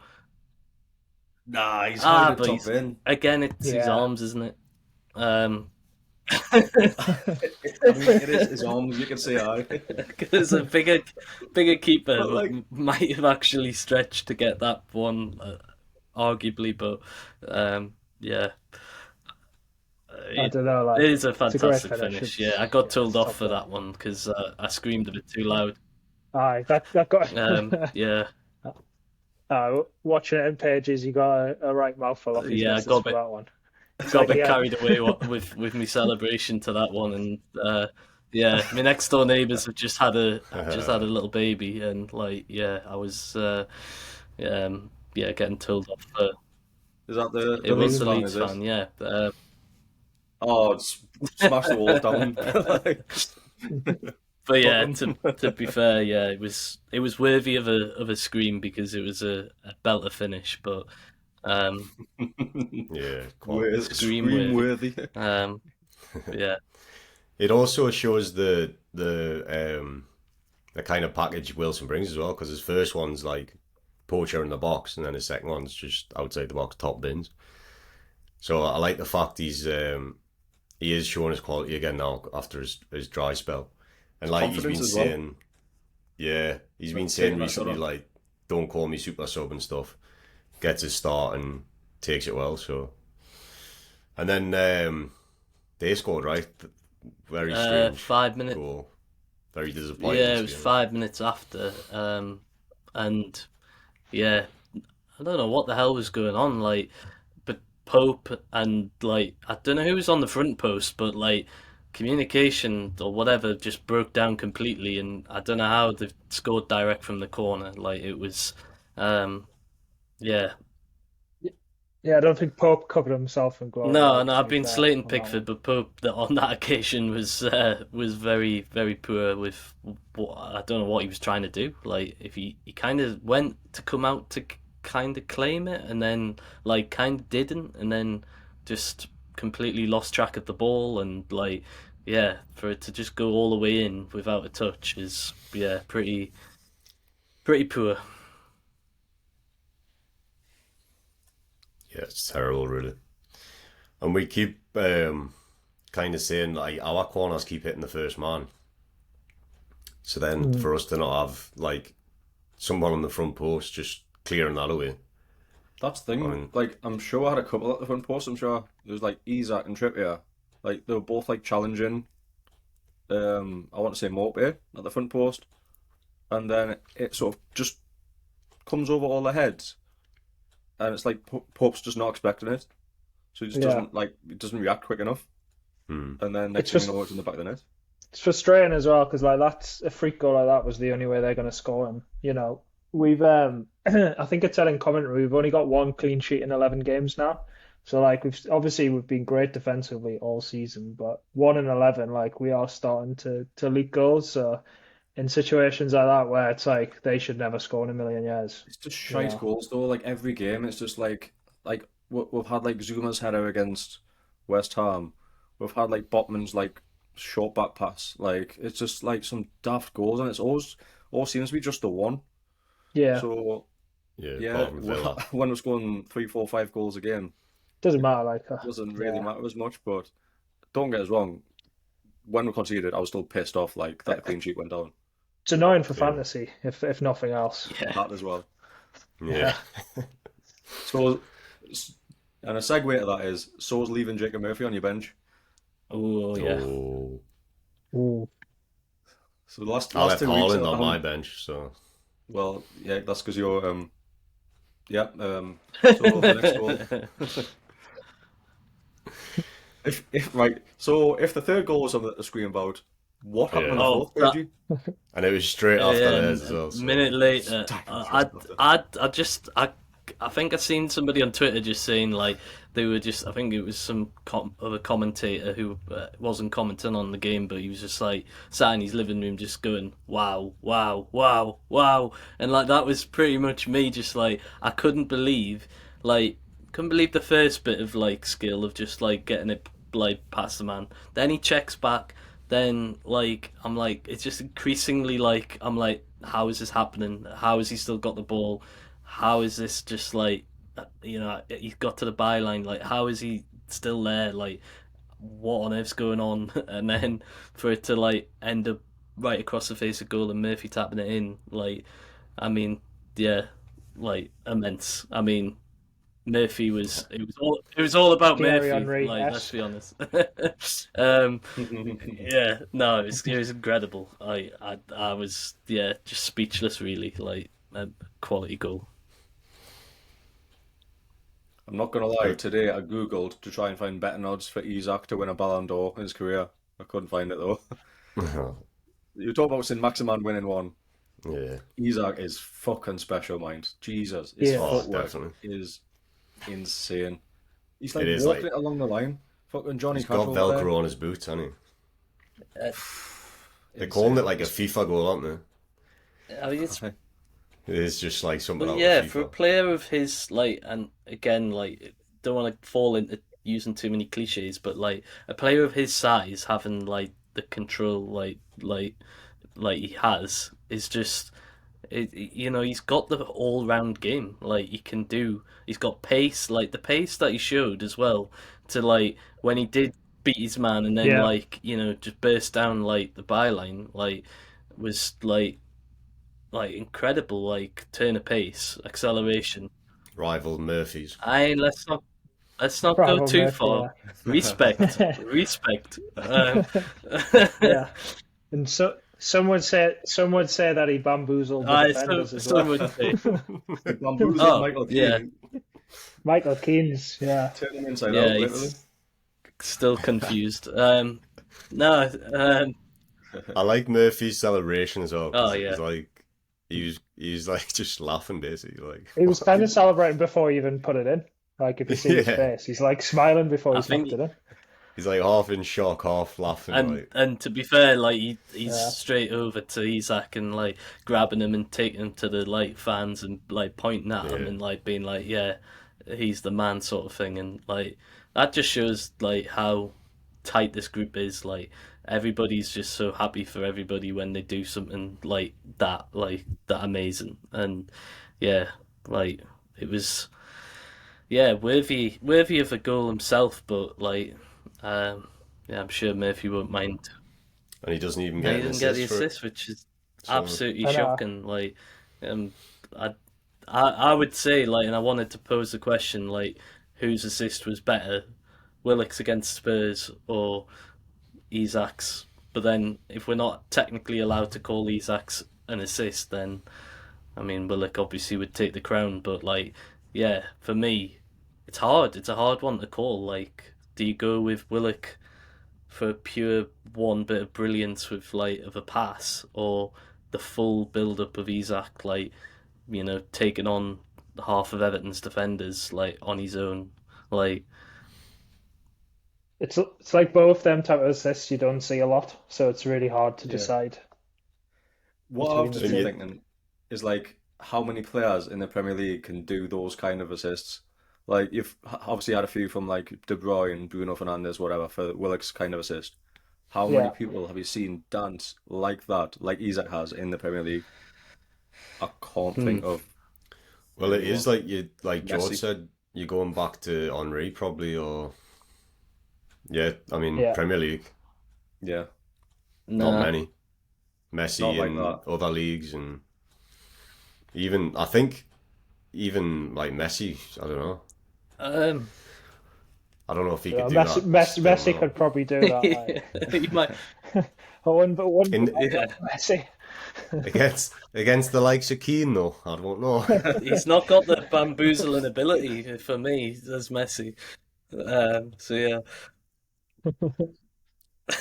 Nah, he's hard to but top in. again, it's his arms, isn't it? I mean, it is his arms. You can say aye. Because a bigger keeper But, like, might have actually stretched to get that one, arguably. But yeah, I don't know. Like, it is a it's a great fantastic finish. finish. It's- Yeah, I got told it's off top for there. that one because I screamed a bit too loud. Aye, that got. Yeah, Watching it in pages, you got a right mouthful off his Yeah, I missus got for it. that one. It's got a like, bit yeah. carried away with my celebration to that one, and my next door neighbours have just had a little baby, and like I was getting told off for Is that the it was Leeds the fan, Leeds is it? fan, yeah. Oh, smash the wall down. But yeah, to be fair, yeah, it was worthy of a scream because it was a belter finish, but Yeah, quite. Scream worthy. yeah. It also shows the kind of package Wilson brings as well, because his first one's like poacher in the box, and then his second one's just outside the box, top bins. So I like the fact he is showing his quality again now after his dry spell, and like he's been Confidence as well. saying, he's been Taking saying that recently, shot off. like, don't call me super sub and stuff. Gets his start and takes it well. So, and then they scored, right. Very strange 5 minutes. goal. Very disappointing. Yeah, to it was be honest. 5 minutes after, and yeah, I don't know what the hell was going on. Like, but Pope and like I don't know who was on the front post, but like communication or whatever just broke down completely, and I don't know how they scored direct from the corner. Like it was, yeah. Yeah, I don't think Pope covered himself in glory. No, like, no, to I've be been fair, slating on that Pickford, but Pope on that occasion was very, very poor with what I don't know what he was trying to do. Like if he kind of went to come out to kind of claim it, and then like kind of didn't, and then just completely lost track of the ball, and like for it to just go all the way in without a touch is pretty poor. Yeah, it's terrible, really. And we keep kind of saying like our corners keep hitting the first man. So then for us to not have like someone on the front post just clearing that away. That's the thing. I mean- Like, I'm sure I had a couple at the front post. I'm sure there was like Isak and Trippier. Like, they were both like challenging. I want to say Morpé at the front post, and then it sort of just comes over all their heads, and it's like Pope's just not expecting it, so he just doesn't react quick enough, and then next thing you know, it's in the back of the net. It's frustrating as well because like that's a freak goal like that was the only way they're going to score him. You know, we've I think it said in commentary we've only got one clean sheet in 11 games now. So like we've been great defensively all season, but 1 in 11, like we are starting to leak goals. So in situations like that where it's like they should never score in a million years, It's just you shite know. goals though. Like every game, it's just like we've had like Zuma's header against West Ham. We've had like Botman's like short back pass. Like it's just like some daft goals, and it's always seems to be just the one. Yeah, So Yeah, yeah, apart from Villa. when we're scoring 3, 4, 5 goals a game, doesn't matter like doesn't really yeah. matter as much. But don't get us wrong, when we conceded, I was still pissed off like that the clean sheet went down. It's annoying for Yeah. fantasy if nothing else. Yeah. That as well. Yeah. Yeah. So, and a segue to that is, so's leaving Jacob Murphy on your bench. Oh yeah. Oh. Ooh. So the last I last left 2 weeks, Haaland on my bench, so well, yeah, that's because you're yeah. So the next goal, if right, so if the third goal was something to scream about, what happened in the yeah. Oh, fourth, Pagey? And it was straight after theirs as well. A So minute later, Tackle I, just after. I think I seen somebody on Twitter just saying like they were just. I think it was some other commentator who wasn't commenting on the game, but he was just like sat in his living room, just going, "Wow, wow, wow, wow," and like that was pretty much me. Just like I couldn't believe the first bit of like skill of just like getting it like past the man. Then he checks back. Then like I'm like it's just increasingly like I'm like how is this happening? How has he still got the ball? How is this just like he's got to the byline, like how is he still there? Like what on earth's going on? And then for it to like end up right across the face of goal and Murphy tapping it in, like I mean, yeah, like immense. I mean, Murphy was it was all about Thierry Murphy. Henry Like let's esque. be honest. um, yeah, no, it was incredible. I was just speechless really. Like a quality goal. I'm not gonna lie. Today I googled to try and find betting odds for Isak to win a Ballon d'Or in his career. I couldn't find it though. You talk about Saint Maximin winning one. yeah. Isak is fucking special, mind. Jesus, his Yeah. Oh, footwork definitely. is insane. He's It like is walking like it along the line. Fucking Johnny he's got Cash over there. Velcro on his boots, hasn't he? Uh, They're calling Insane. it like a FIFA goal, aren't I mean, it's they? It is just like something Well, out yeah, of for a FIFA. player of his like, and again, like, don't want to fall into using too many cliches, but like a player of his size having like the control, like he has, is just, he's got the all-round game. Like he can do, he's got pace, like the pace that he showed as well. To like when he did beat his man and then Yeah. like just burst down like the byline, like was like incredible, like turn of pace, acceleration. Rival Murphy's. Let's not go Bravo too Murphy, far. Respect, yeah. respect. Yeah. And so some would say that he bamboozled the defenders as some well. would say. Bamboozled Oh, Michael yeah. Keane. Michael Keane's, yeah. Turn him inside Yeah, out, literally. he's still confused. No, I like Murphy's celebration as well oh because it yeah, was like he was like just laughing basically, like He was kind of celebrating before he even put it in. Like if you see his yeah. face, he's like smiling before I he snapped think, it in. He's like half in shock, half laughing, and like and to be fair, like he's Yeah. straight over to Isak and like grabbing him and taking him to the like fans and like pointing at him yeah. and like being like, yeah, he's the man sort of thing, and like that just shows like how tight this group is. Like everybody's just so happy for everybody when they do something like that amazing, and yeah, like it was worthy of a goal himself, but like yeah, I'm sure Murphy won't mind. And he doesn't even No, get he an didn't get the assist for it. assist, which is So absolutely I know. shocking. Like, um, I, I would say like, and I wanted to pose the question like, whose assist was better, Willock's against Spurs or Isak's? But then, if we're not technically allowed to call Isak's an assist, then I mean, Willock obviously would take the crown. But like, yeah, for me, it's hard. It's a hard one to call. Like, do you go with Willock for pure one bit of brilliance with like of a pass, or the full build up of Isak, like taking on half of Everton's defenders like on his own. Like, It's like both them type of assists you don't see a lot, so it's really hard to Yeah. decide What between I've the just two. been thinking is like how many players in the Premier League can do those kind of assists. Like you've obviously had a few from like De Bruyne, Bruno Fernandes, whatever, for Willock's kind of assist. How many Yeah. people have you seen dance like that, like Isak has in the Premier League? I can't think of. Well, it is like George Messi. said, you're going back to Henri probably, or yeah, I mean Yeah. Premier League, Yeah, not nah. many. Messi Not like in that. other leagues, and even I think even like Messi, I don't know. Um, I don't know if he Yeah, could do Messi, that. Messi, still Messi now. could probably do that. Like. you might. I wouldn't, but wouldn't In, put that on Messi. against the likes of Keane though, I don't know. He's not got the bamboozling ability for me as Messi. So yeah.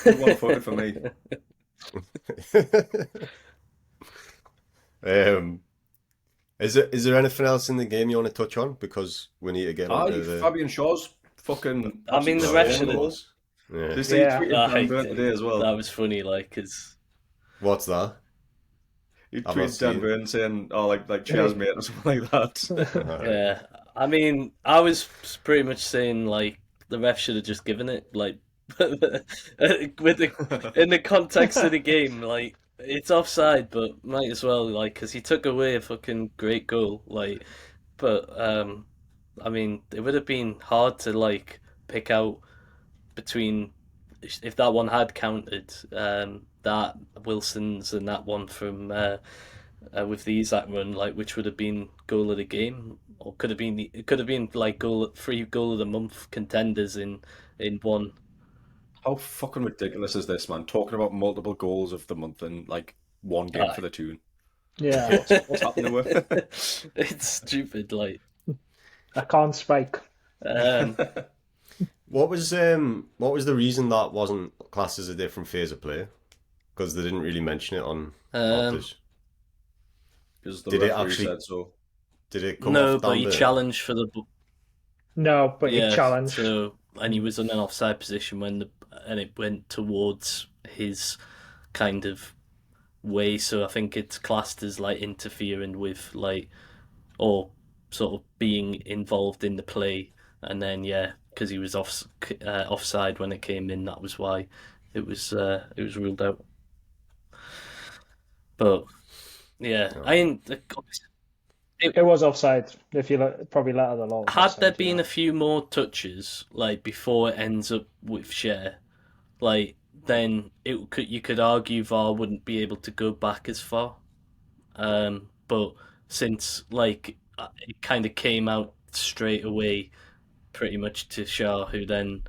One voted for me. um, is there anything else in the game you want to touch on? Because we need to get on Aye, to the. Fabian Shaw's fucking. I mean, the absolute ref storming should have- goals. Yeah. Did you see Yeah. he tweeted Dan Burn today as That well? was funny, like, cause What's that? He I've not tweeted Dan seen. Burn saying, "Oh, like cheers, mate," or something like that. yeah. I mean, I was pretty much saying like the ref should have just given it, like, with in the context of the game, like it's offside, but might as well, like, because he took away a fucking great goal, like, but I mean, it would have been hard to like pick out between if that one had counted, that Wilson's and that one from with the Isak run, like which would have been goal of the game, or could have been it could have been like free goal of the month contenders in one. How fucking ridiculous is this, man? Talking about multiple goals of the month in like one game Aye. for the Toon. Yeah, What's happening with it? It's stupid, like. I can't spike. What was the reason that wasn't classed as a different phase of play? Because they didn't really mention it on Optus. Because the Did it referee actually- said so. Did it come No, off but down he the- challenged for the No, but yeah, he challenged. So, and he was in an offside position and it went towards his kind of way. So I think it's classed as like interfering with like, or sort of being involved in the play. And then yeah, because he was offside when it came in, that was why it was ruled out. But yeah, I mean, It was offside. If you probably letter the law. had there been a few more touches, like before it ends up with share, like then you could argue VAR wouldn't be able to go back as far. But since like it kind of came out straight away, pretty much to Shah, who then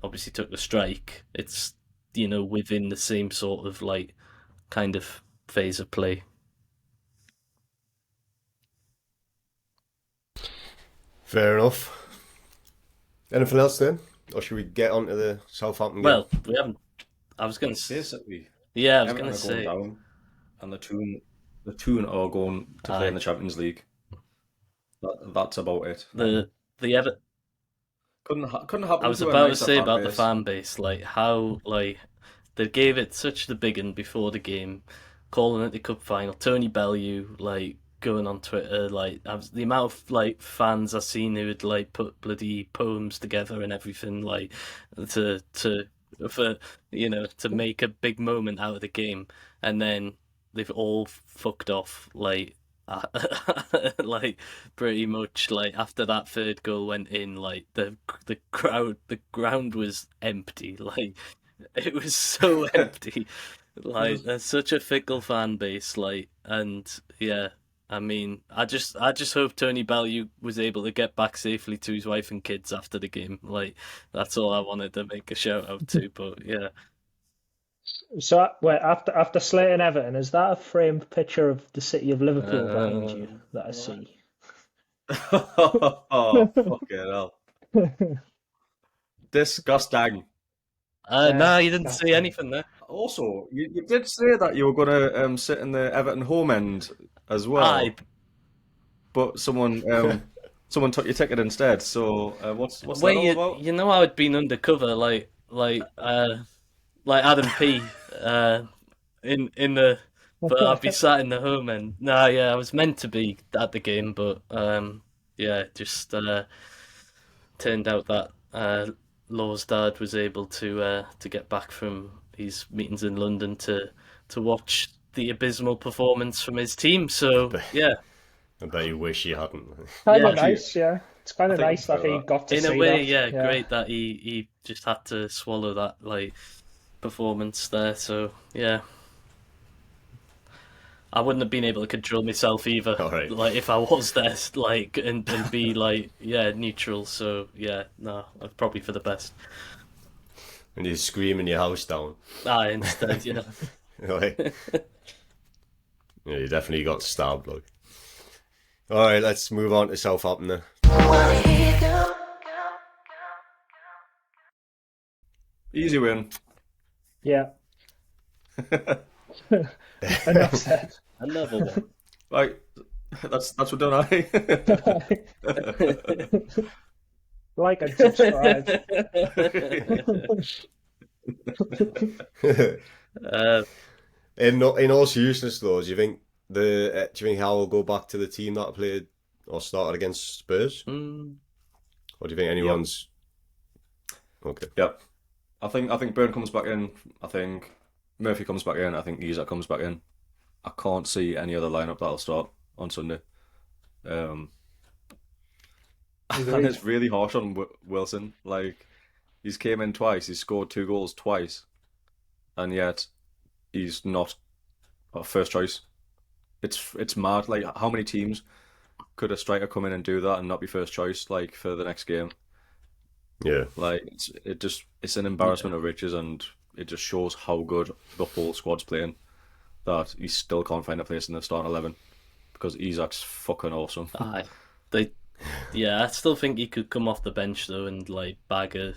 obviously took the strike. It's within the same sort of like kind of phase of play. Fair enough. Anything else then? Or should we get on to the Southampton game? Well, we haven't. I was gonna say, Basically, yeah, I was Everton gonna are going say, down, and the Toon are going to play in the Champions League. That's about it. the Ever. Couldn't happen. I was to a about to nicer say fan about the base. fan base, like how like they gave it such the big one before the game, calling it the cup final. Tony Bellew like going on Twitter, like the amount of like fans I've seen who would like put bloody poems together and everything, like to make a big moment out of the game, and then they've all fucked off like. Like pretty much like after that third goal went in, like the ground was empty, like it was so empty, like there's such a fickle fan base, like, and yeah, I mean, I just hope Tony Bellew was able to get back safely to his wife and kids after the game, like that's all I wanted to make a shout out to, but yeah. So wait, after slating Everton, is that a framed picture of the city of Liverpool behind you that I see? Oh, fucking hell. Disgusting. No, you didn't say anything there. Also, you did say that you were going to sit in the Everton home end as well. Aye, but someone took your ticket instead. So what's that Wait, all about? you know how I'd been undercover, like Adam P. In the, but I'd be sat in the home end. Nah, yeah, I was meant to be at the game, but yeah, just turned out that Law's dad was able to get back from his meetings in London to watch the abysmal performance from his team. So yeah, I bet you wish you hadn't. Kind yeah. of nice, yeah. It's kind I of think I nice that prefer he that. got to In a see way, that. yeah, Yeah. great that he just had to swallow that like performance there. So yeah. I wouldn't have been able to control myself either. All right. Like if I was there, like and be like, yeah, neutral. So yeah, no, probably for the best. And you're screaming your house down. Instead, yeah. Like, yeah, you definitely got stabbed, look. All right, let's move on to Southampton then. Easy win. Yeah. Enough said. Another one. Right, that's what done I. Like and subscribe. In all seriousness, though, do you think Howe will go back to the team that played or started against Spurs, or do you think anyone's okay? Yep. I think Burn comes back in. I think Murphy comes back in. I think Isak comes back in. I can't see any other lineup that'll start on Sunday. And it's really harsh on Wilson. Like, he's came in twice. He's scored 2 goals twice, and yet he's not a first choice. It's mad. Like, how many teams could a striker come in and do that and not be first choice? Like, for the next game. Yeah. Like, it's an embarrassment of riches, and it just shows how good the whole squad's playing, that he still can't find a place in the starting 11, because Isak's fucking awesome. I still think he could come off the bench though and like bag a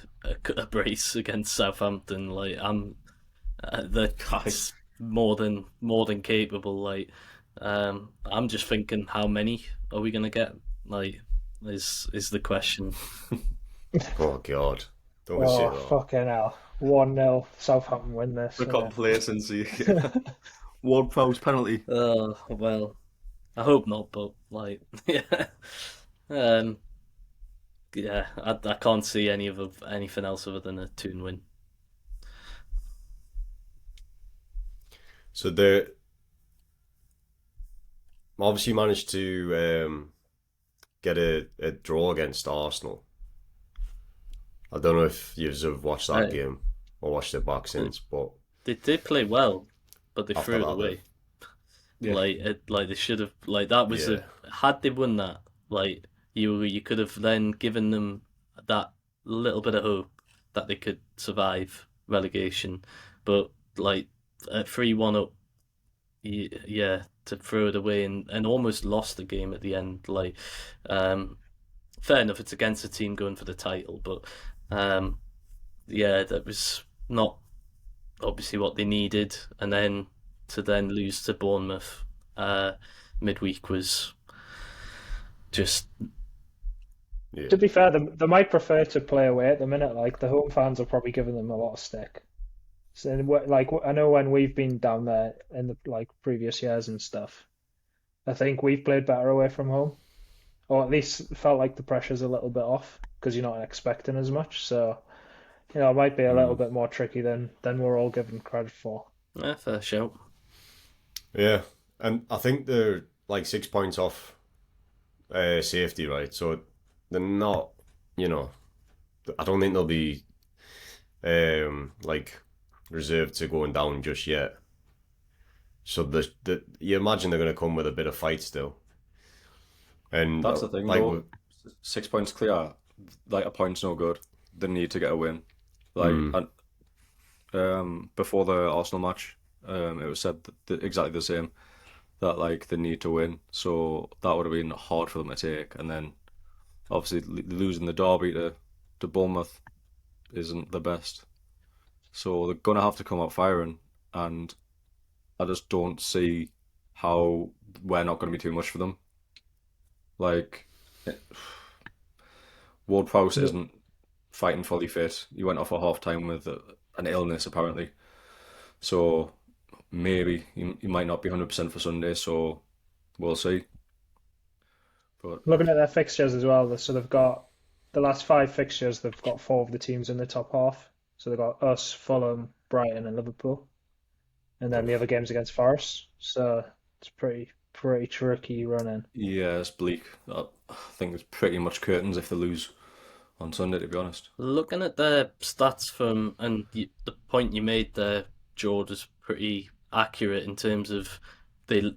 brace against Southampton. Like the guy's more than capable. Like I'm just thinking, how many are we gonna get? Like is the question. Oh God! Don't say that. Fucking hell! 1-0 Southampton win this. The complacency. 1 foul's penalty. Oh well, I hope not. But like, yeah, I can't see anything else other than a toon win. So they obviously managed to get a draw against Arsenal. I don't know if you've watched that game or watched it back since, but They did play well, but they After threw it that, away. Yeah. Like they should have. Like that was had they won that, like you could have then given them that little bit of hope that they could survive relegation. But like at 3-1 up, to throw it away and almost lost the game at the end. Like, fair enough, it's against a team going for the title, but that was not obviously what they needed, and then to lose to Bournemouth midweek was just. yeah. To be fair, they might prefer to play away at the minute. Like the home fans are probably giving them a lot of stick. So, like I know when we've been down there in the like previous years and stuff, I think we've played better away from home, or at least felt like the pressure's a little bit off because you're not expecting as much. So, it might be a little bit more tricky than we're all given credit for. Yeah, fair shout. Yeah, and I think they're like 6 points off safety, right? So they're not, I don't think they'll be like reserved to going down just yet. So you imagine they're going to come with a bit of fight still. And That's the thing, like, though. 6 points clear, like a point's no good. They need to get a win. Like, and, before the Arsenal match, it was said exactly the same, that like they need to win. So that would have been hard for them to take. And then obviously losing the derby to Bournemouth isn't the best. So they're gonna have to come out firing, and I just don't see how we're not going to be too much for them. Like, Ward-Prowse isn't fighting fully fit. He went off at half-time with an illness, apparently. So maybe he might not be 100% for Sunday, so we'll see. But Looking at their fixtures as well, so they've got the last five fixtures, they've got four of the teams in the top half. So they've got us, Fulham, Brighton, and Liverpool, and then the other games against Forest. So it's pretty tricky running. yeah, it's bleak. I think it's pretty much curtains if they lose on Sunday, to be honest. Looking at the stats the point you made there, George, is pretty accurate in terms of they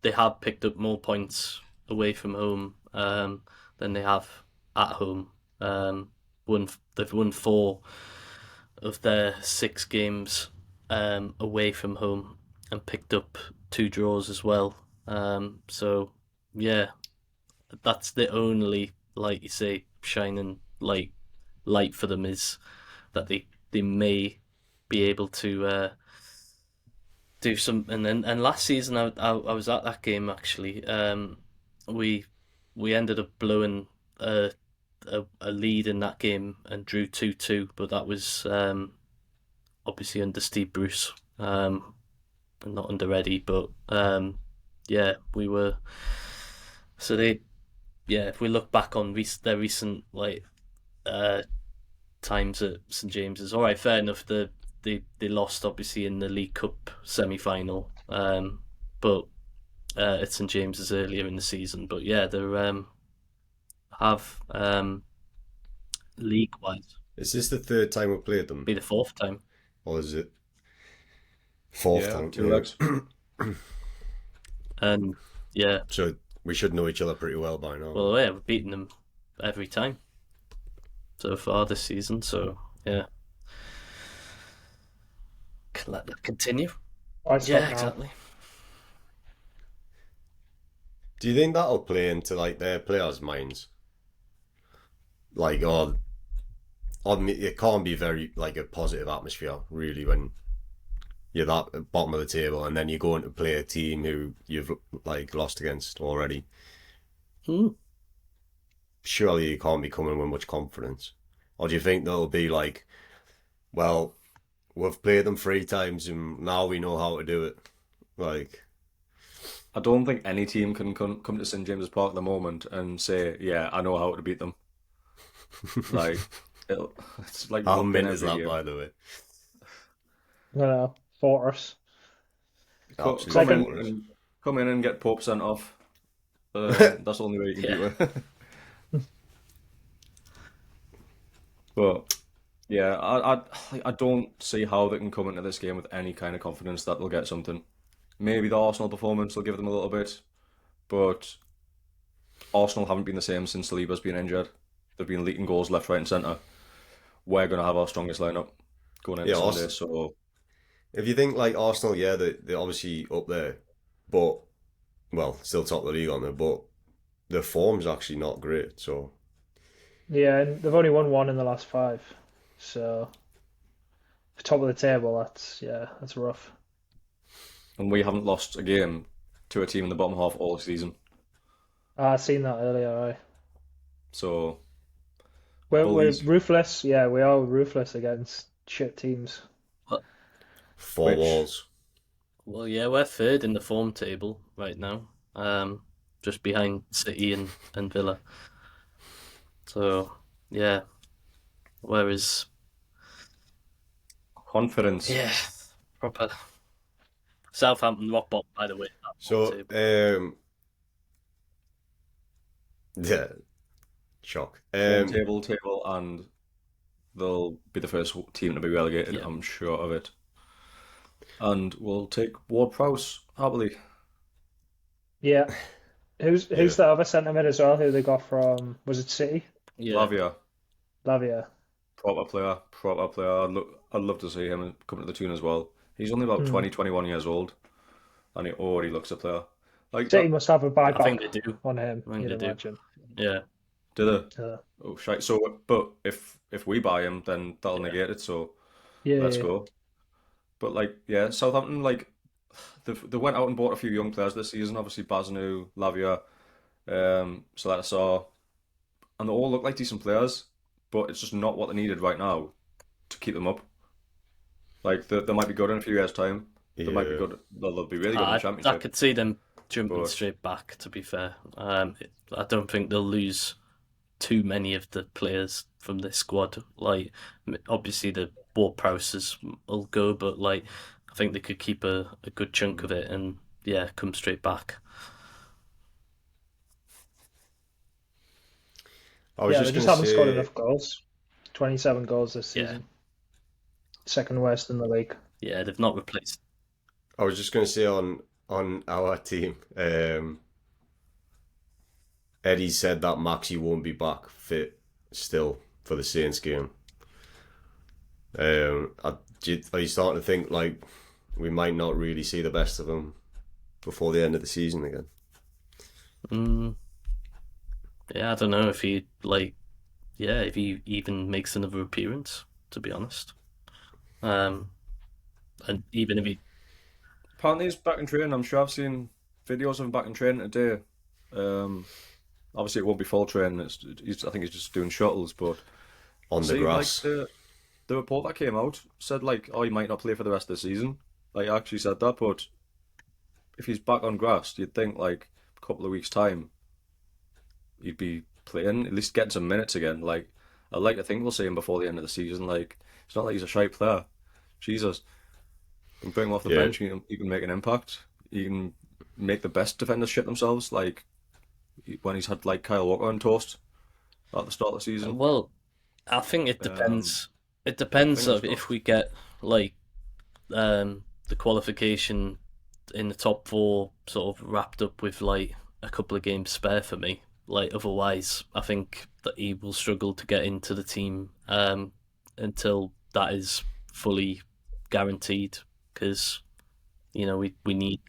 they have picked up more points away from home than they have at home. They've won four of their six games away from home and picked up two draws as well. So yeah, that's the only, like you say, shining light for them is that they may be able to do something. And last season, I was at that game actually. We ended up blowing a lead in that game and drew 2-2, but that was obviously under Steve Bruce, and not under Eddie. But yeah, we were. So if we look back on their recent times at St James's, all right, fair enough. They lost obviously in the League Cup semi-final, but at St James's earlier in the season. But yeah, they have league-wise Is this the third time we played them? be the fourth time. Or is it fourth Yeah, time? two legs. And yeah, So we should know each other pretty well by now. well, yeah, we've beaten them every time so far this season. So yeah, can let that continue. Why stop Yeah, now? exactly. Do you think that'll play into like their players' minds? Like, it can't be very like a positive atmosphere really when you're that at the bottom of the table and then you go in to play a team who you've like lost against already. Hmm. Surely you can't be coming with much confidence. Or do you think that'll be like, well, we've played them 3 times and now we know how to do it? Like, I don't think any team can come to St James's Park at the moment and say, "Yeah, I know how to beat them." Like, it's like how rugby mint is every that, year. by the way? Fortress. Absolutely. Come in Fortress. and come in and get Pope sent off. That's the only way you can Yeah. do it. But yeah, I don't see how they can come into this game with any kind of confidence that they'll get something. Maybe the Arsenal performance will give them a little bit, but Arsenal haven't been the same since Saliba's been injured. They've been leaking goals left, right, and centre. We're going to have our strongest lineup going into Yeah, Sunday, so if you think like Arsenal, yeah, they're obviously up there, but, well, still top of the league on there, but their form's actually not great, so. Yeah, and they've only won one in the last five. So top of the table, that's rough. and we haven't lost a game to a team in the bottom half all season. I seen that earlier. So We're bullies, ruthless. Yeah, we are ruthless against shit teams. Four which walls. Well, yeah, we're third in the form table right now, just behind City and Villa. So yeah, whereas confidence. yeah, proper Southampton rock bottom, by the way. That form So, table. yeah, shock. Form table, and they'll be the first team to be relegated. Yeah. I'm sure of it. And we'll take Ward-Prowse happily. Yeah. Who's Yeah. the other centre mid as well? Who they got from? Was it City? Yeah, Lavia, Lavia. proper player, proper player. I'd love to see him come to the Toon as well. He's only about 20, 21 years old, and he already looks a player. Like City that, must have a I think buyback they do. on him. I think You'd they do. imagine. Yeah, did they? Uh, Oh shite. So, but if we buy him, then that'll yeah. negate it. So yeah, let's yeah. go. But like, yeah, Southampton, like they went out and bought a few young players this season. Obviously, Bazanu, Lavia, So that I saw, and they all look like decent players, but it's just not what they needed right now to keep them up. Like they might be good in a few years' time. They might be Yeah. good. They'll be really good in the I championship. could see them jumping But straight back. To be fair, I don't think they'll lose too many of the players from this squad. Like, obviously the Ward-Prowse will go, but like, I think they could keep a good chunk of it and yeah, come straight back. I was Yeah, just they just going to haven't scored say, enough goals. 27 goals this Yeah. season. Second worst in the league. Yeah, they've not replaced. I was just going to say on our team, Eddie said that Maxi won't be back fit still for the Saints game. Are you starting to think like we might not really see the best of him before the end of the season again? Yeah, I don't know if he if he even makes another appearance. To be honest, and even if he, apparently he's back in training. I'm sure I've seen videos of him back in training today. Obviously it won't be full training. I think he's just doing shuttles, but On the see, grass. like the report that came out said like, oh, he might not play for the rest of the season. Like, actually said that, but if he's back on grass, you'd think like a couple of weeks' time, he'd be playing, at least getting some minutes again. Like, I'd like to think we'll see him before the end of the season. Like, it's not like he's a shy player. Jesus, you can bring him off the Yeah. bench, he can make an impact. He can make the best defenders shit themselves. Like when he's had like Kyle Walker on toast at the start of the season. well, I think it depends. It depends fingers of if crossed. we get like the qualification in the top four sort of wrapped up with like a couple of games spare for me. Like otherwise, I think that he will struggle to get into the team until that is fully guaranteed. Because we need.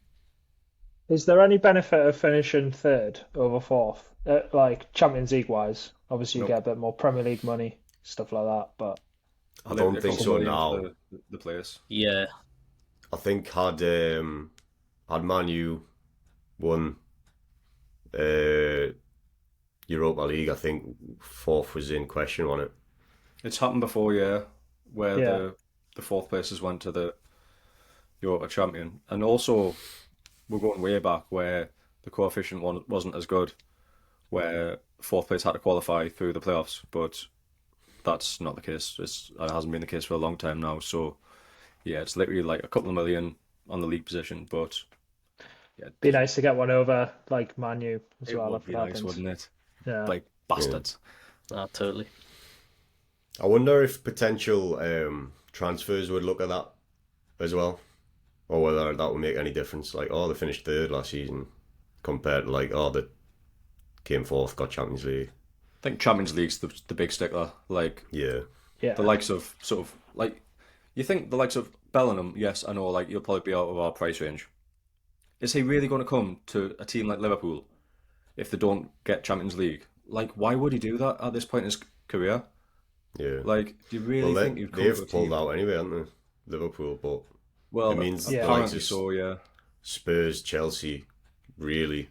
Is there any benefit of finishing third over fourth? Like Champions League wise, obviously you Nope. get a bit more Premier League money, stuff like that. But I don't It think costs so millions now. for the place. Yeah, I think had Man U won Europa League, I think fourth was in question on it. It's happened before, yeah, where Yeah. the fourth places went to the Europa champion, and also we're going way back where the coefficient wasn't as good, where fourth place had to qualify through the playoffs, but that's not the case. It hasn't been the case for a long time now. So yeah, it's literally like a couple of million on the league position, but yeah, be nice to get one over like Man U as it well would if be it nice, happens. wouldn't it? Yeah. Like bastards. totally. I wonder if potential transfers would look at that as well, or whether that would make any difference. Like, oh, they finished third last season compared to like, oh, they came fourth, got Champions League. I think Champions League's the big stickler. Like Yeah, Yeah. the likes of sort of like you think the likes of Bellingham, yes, I know like he'll probably be out of our price range. Is he really going to come to a team like Liverpool if they don't get Champions League? Like, why would he do that at this point in his career? yeah. Like, do you really Well, think he'd come to a they've pulled team? out anyway, haven't they? Liverpool, but Well, it means Yeah. the likes apparently of so, yeah. Spurs, Chelsea, really.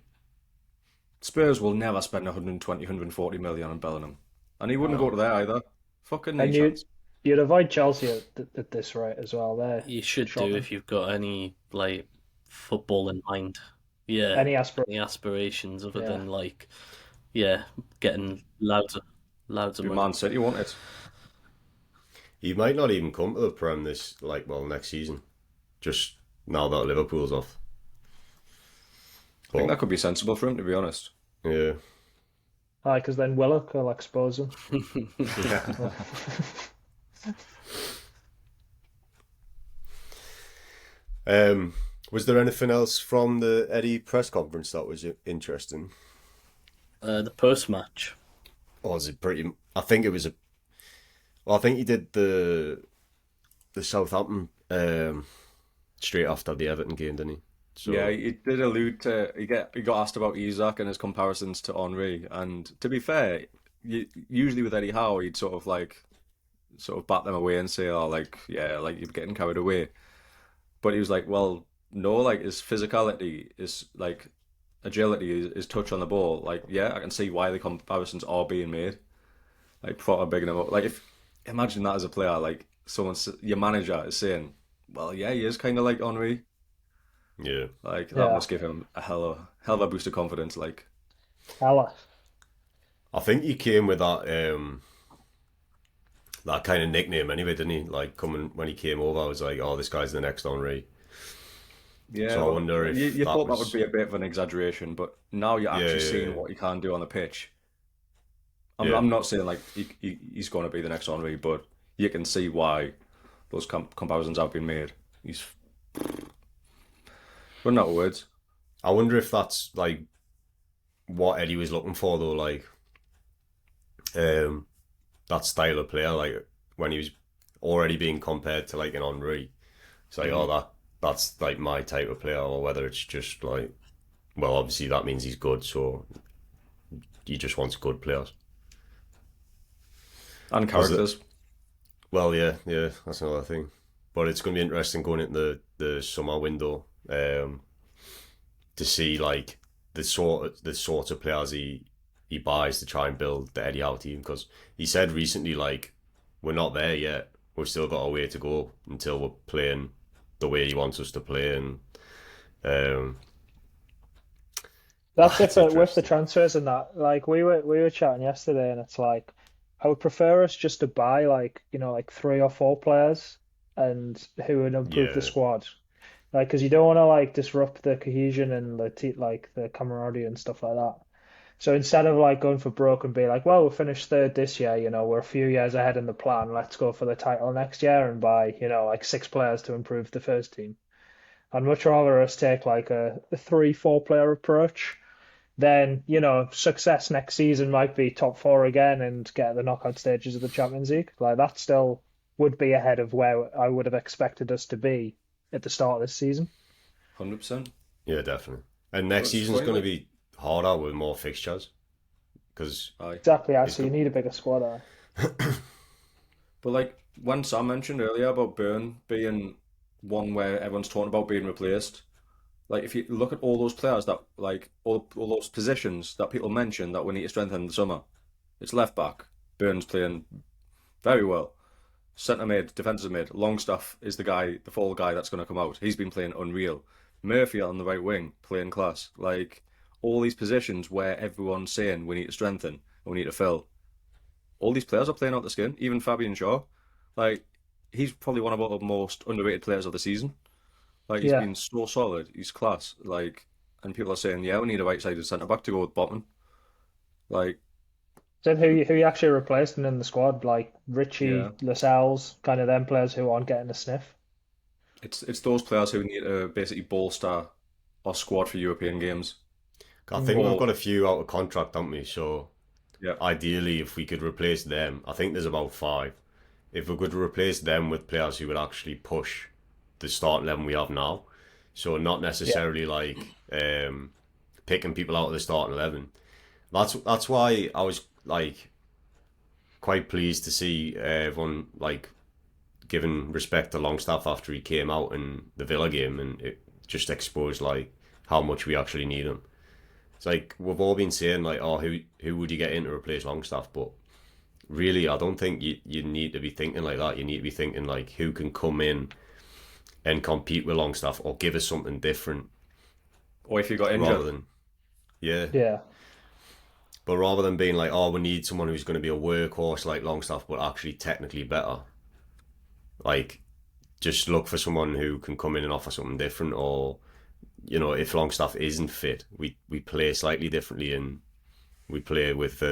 Spurs will never spend 120, 140 million on Bellingham. And he wouldn't No. go to there either. Fucking And no chance. you'd avoid Chelsea at this rate as well. There, You should shocking. do if you've got any like football in mind. Yeah, Any aspiration. any aspirations other Yeah. than like, yeah, getting loads of Be money. Man City, won't it? He might not even come to the Prem next season. Just now that Liverpool's off. I think But that could be sensible for him, to be honest. yeah, Because then Willock will expose him. was there anything else from the Eddie press conference that was interesting? The post match. Or was it pretty? I think it was a. Well, I think he did the Southampton straight after the Everton game, didn't he? So Yeah, he did allude to he got asked about Isak and his comparisons to Henry, and to be fair, usually with Eddie Howe, he'd sort of bat them away and say, "Oh, like yeah, like you're getting carried away." But he was like, "Well, no, like his physicality is like agility, his touch on the ball, like, yeah, I can see why the comparisons are being made. Like, proper bigging him up. Like, if imagine that as a player, like, your manager is saying, well, yeah, he is kind of like Henry. Yeah. Like, that Yeah. must give him a hell of a boost of confidence. Like, Ella. I think he came with that kind of nickname anyway, didn't he? Like coming when he came over, I was like, oh, this guy's the next Henry. yeah, So I well, wonder if you that thought that was would be a bit of an exaggeration, but now you're actually seeing yeah. what he can do on the pitch. Yeah. I'm not saying like he's going to be the next Henry, but you can see why those comparisons have been made. He's running out of words. I wonder if that's like what Eddie was looking for though, like that style of player, like when he was already being compared to like an Henry. It's like, oh, that's like my type of player, or whether it's just like, well, obviously that means he's good, so he just wants good players. And characters. Well, yeah, that's another thing. But it's going to be interesting going into the summer window to see like the sort of players he buys to try and build the Eddie Howe team, because he said recently like we're not there yet. We've still got a way to go until we're playing the way he wants us to play, and That's it's different with the interesting. transfers and that. Like we were chatting yesterday, and it's like I would prefer us just to buy like like 3 or 4 players and who would improve the Yeah, squad. Like, because you don't want to like disrupt the cohesion and like the camaraderie and stuff like that. So instead of like going for broke and be like, well, we'll finish third this year, we're a few years ahead in the plan. Let's go for the title next year and buy like 6 players to improve the first team. I'd much rather us take like a 3, 4 player approach. Then success next season might be top 4 again and get the knockout stages of the Champions League. Like that still would be ahead of where I would have expected us to be at the start of this season. 100%. yeah, definitely. And But next it's season's funny, going to like, be harder with more fixtures because aye. Exactly, it's so you need a bigger squad. But like when Sam mentioned earlier about Burn being one where everyone's talking about being replaced, like if you look at all those players that like all those positions that people mention that we need to strengthen in the summer, it's left back. Burns playing very well. Centre mid, defensive mid, Longstaff is the fall guy that's going to come out. He's been playing unreal. Murphy on the right wing, playing class. Like all these positions where everyone's saying we need to strengthen and we need to fill. All these players are playing out the skin. Even Fabian Shaw, like he's probably one of our most underrated players of the season. Like he's Yeah. been so solid. He's class. Like, and people are saying, yeah, we need a right-sided centre back to go with Botman. Like, So who you actually replaced in the squad, like yeah, Richie, Lascelles, kind of them players who aren't getting a sniff. it's those players who need to basically bolster our squad for European games. I think Mm. we've got Or a few out of contract, haven't we? So yeah, ideally, if we could replace them, I think there's about 5. If we could replace them with players who would actually push the starting 11 we have now, so not Yeah. necessarily like picking people out of the starting 11. That's why I was like quite pleased to see everyone like giving respect to Longstaff after he came out in the Villa game, and it just exposed like how much we actually need him. It's like we've all been saying like, oh, who would you get in to replace Longstaff? But really, I don't think you need to be thinking like that. You need to be thinking like who can come in and compete with Longstaff or give us something different or if you got rather injured, than yeah. Yeah. But rather than being like, oh, we need someone who's going to be a workhorse like Longstaff, but actually technically better. Like, just look for someone who can come in and offer something different, or if Longstaff isn't fit, we play slightly differently and we play with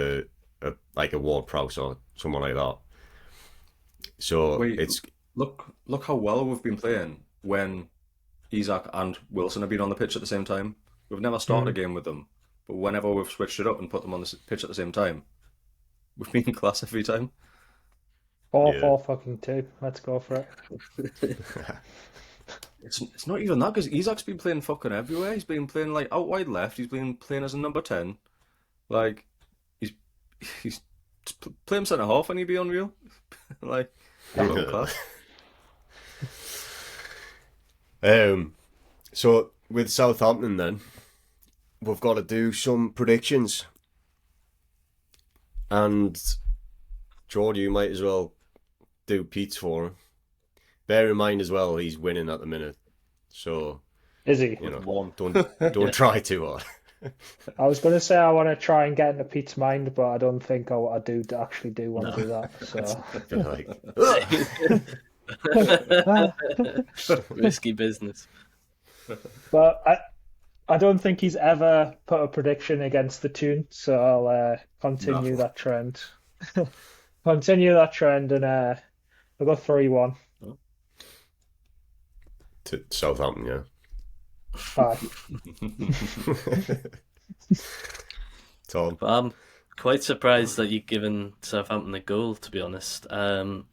like a Ward Prowse or someone like that. So wait, it's look how well we've been playing when Isak and Wilson have been on the pitch at the same time. We've never started a Mm. game with them, but whenever we've switched it up and put them on the pitch at the same time, we've been in class every time. 4 yeah, 4 fucking 2. Let's go for it. It's not even that because Isak's been playing fucking everywhere. He's been playing like out wide left. He's been playing as a number 10. Like he's he's play him centre half and he'd be unreal. Like that little class. so with Southampton then, we've got to do some predictions. And George, you might as well do Pete's for him. Bear in mind as well, he's winning at the minute. So, Is he? you know, don't try too hard. I was going to say I want to try and get into Pete's mind, but I don't think I do actually do want to do that. So, Risky business. but I don't think he's ever put a prediction against the Toon, so I'll continue that trend. Continue that trend, and I'll go 3-1. To Southampton, yeah. Aye. Tom. But I'm quite surprised that you've given Southampton a goal, to be honest. One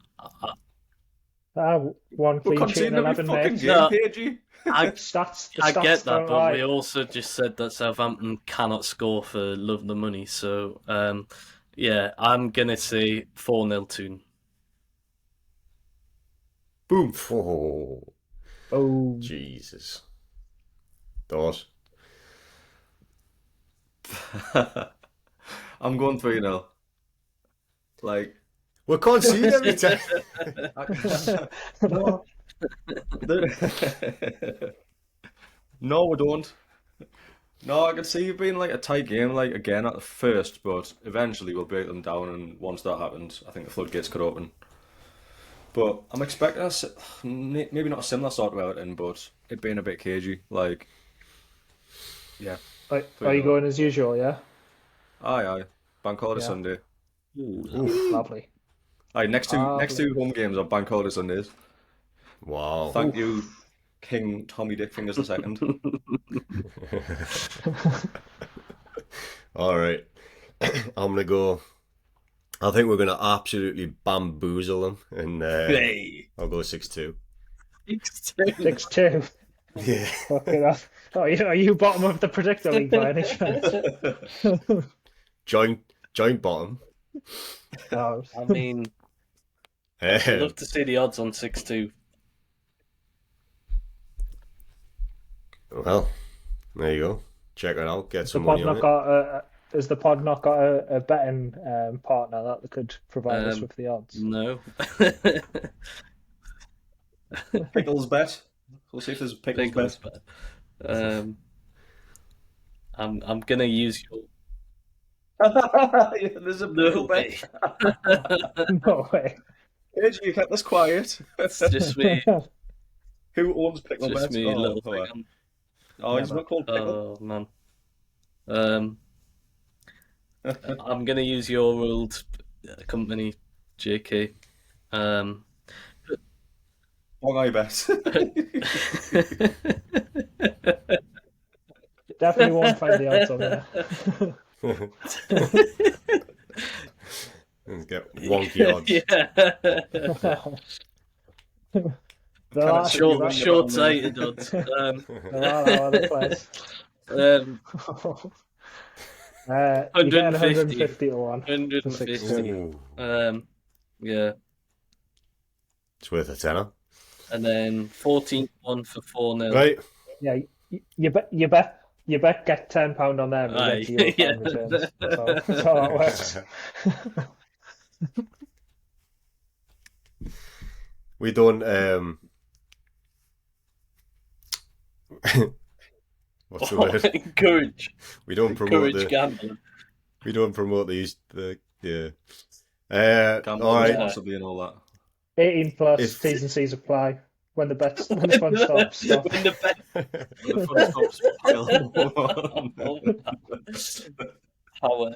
We're clean sheet conceding and every 11 fucking names. game, No. PG. The I stats get that, don't but lie. we also just said that Southampton cannot score for love of the money. So, yeah, I'm going to say 4-0 Toon. Boom. Oh, Oh, Jesus. Dawes. I'm going 3-0. Like, We're conceding every time. no. No, we don't. No, I can see it being like a tight game, like again at the first, but eventually we'll break them down, and once that happens, I think the floodgates could open. But I'm expecting maybe not a similar sort of outing, but it being a bit cagey. Like, yeah. are you going as usual? Yeah, Aye. Bank holiday Yeah. Sunday. lovely. Aye, next two home games are bank holiday Sundays. Wow. Thank you, King Tommy Dickfingers II. All right. I'm going to go. I think we're going to absolutely bamboozle them. And Hey. I'll go 6-2. 6-2. Yeah. Fucking hell. Oh, are you bottom of the predictor league by any chance? Joint bottom. No. I mean, I'd love to see the odds on 6-2. Well, there you go. Check it out. Get The some pod money on not it. got has the pod not got a betting partner that could provide us with the odds? No. Pickles bet. We'll see if there's a pickles Pickles bet. bet. I'm gonna use your. Yeah, there's a pickle bet. No way. Hey, you kept this quiet. It's just me. Who owns pickle Just bets? me, little Oh, thing. oh, he's not called pickle. Oh man. I'm gonna use your old company, JK. Wrong eye bet. Definitely won't find the odds on there. Let's get wonky odds. Yeah. They're all- Short-sighted odds. they're all over the place. You're getting 150 to 1. 150. Ooh, Yeah. it's worth a tenner. And then 14-1 for 4-0. Right. Yeah, you bet get £10 on there and Aye. you get Yeah. £0 returns. That's how that works. We don't what's the word? Encourage. We don't promote Encourage gambling. we don't promote the yeah. Gambling All right. responsibly and all that. 18 plus, If- T's and C's apply. When the fun stops. Stop. When the bet The fun stops. power.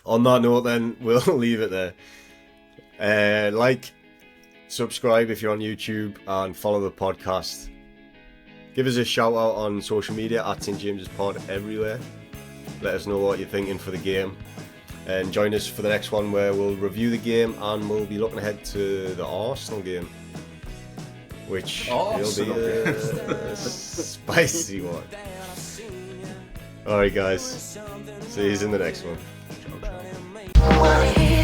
On that note, then we'll leave it there. Like, subscribe if you're on YouTube, and follow the podcast. Give us a shout out on social media at stjames'pod everywhere. Let us know what you're thinking for the game, and join us for the next one where we'll review the game and we'll be looking ahead to the Arsenal game, which will be a spicy one. Alright guys, see you in the next one. Wanna hear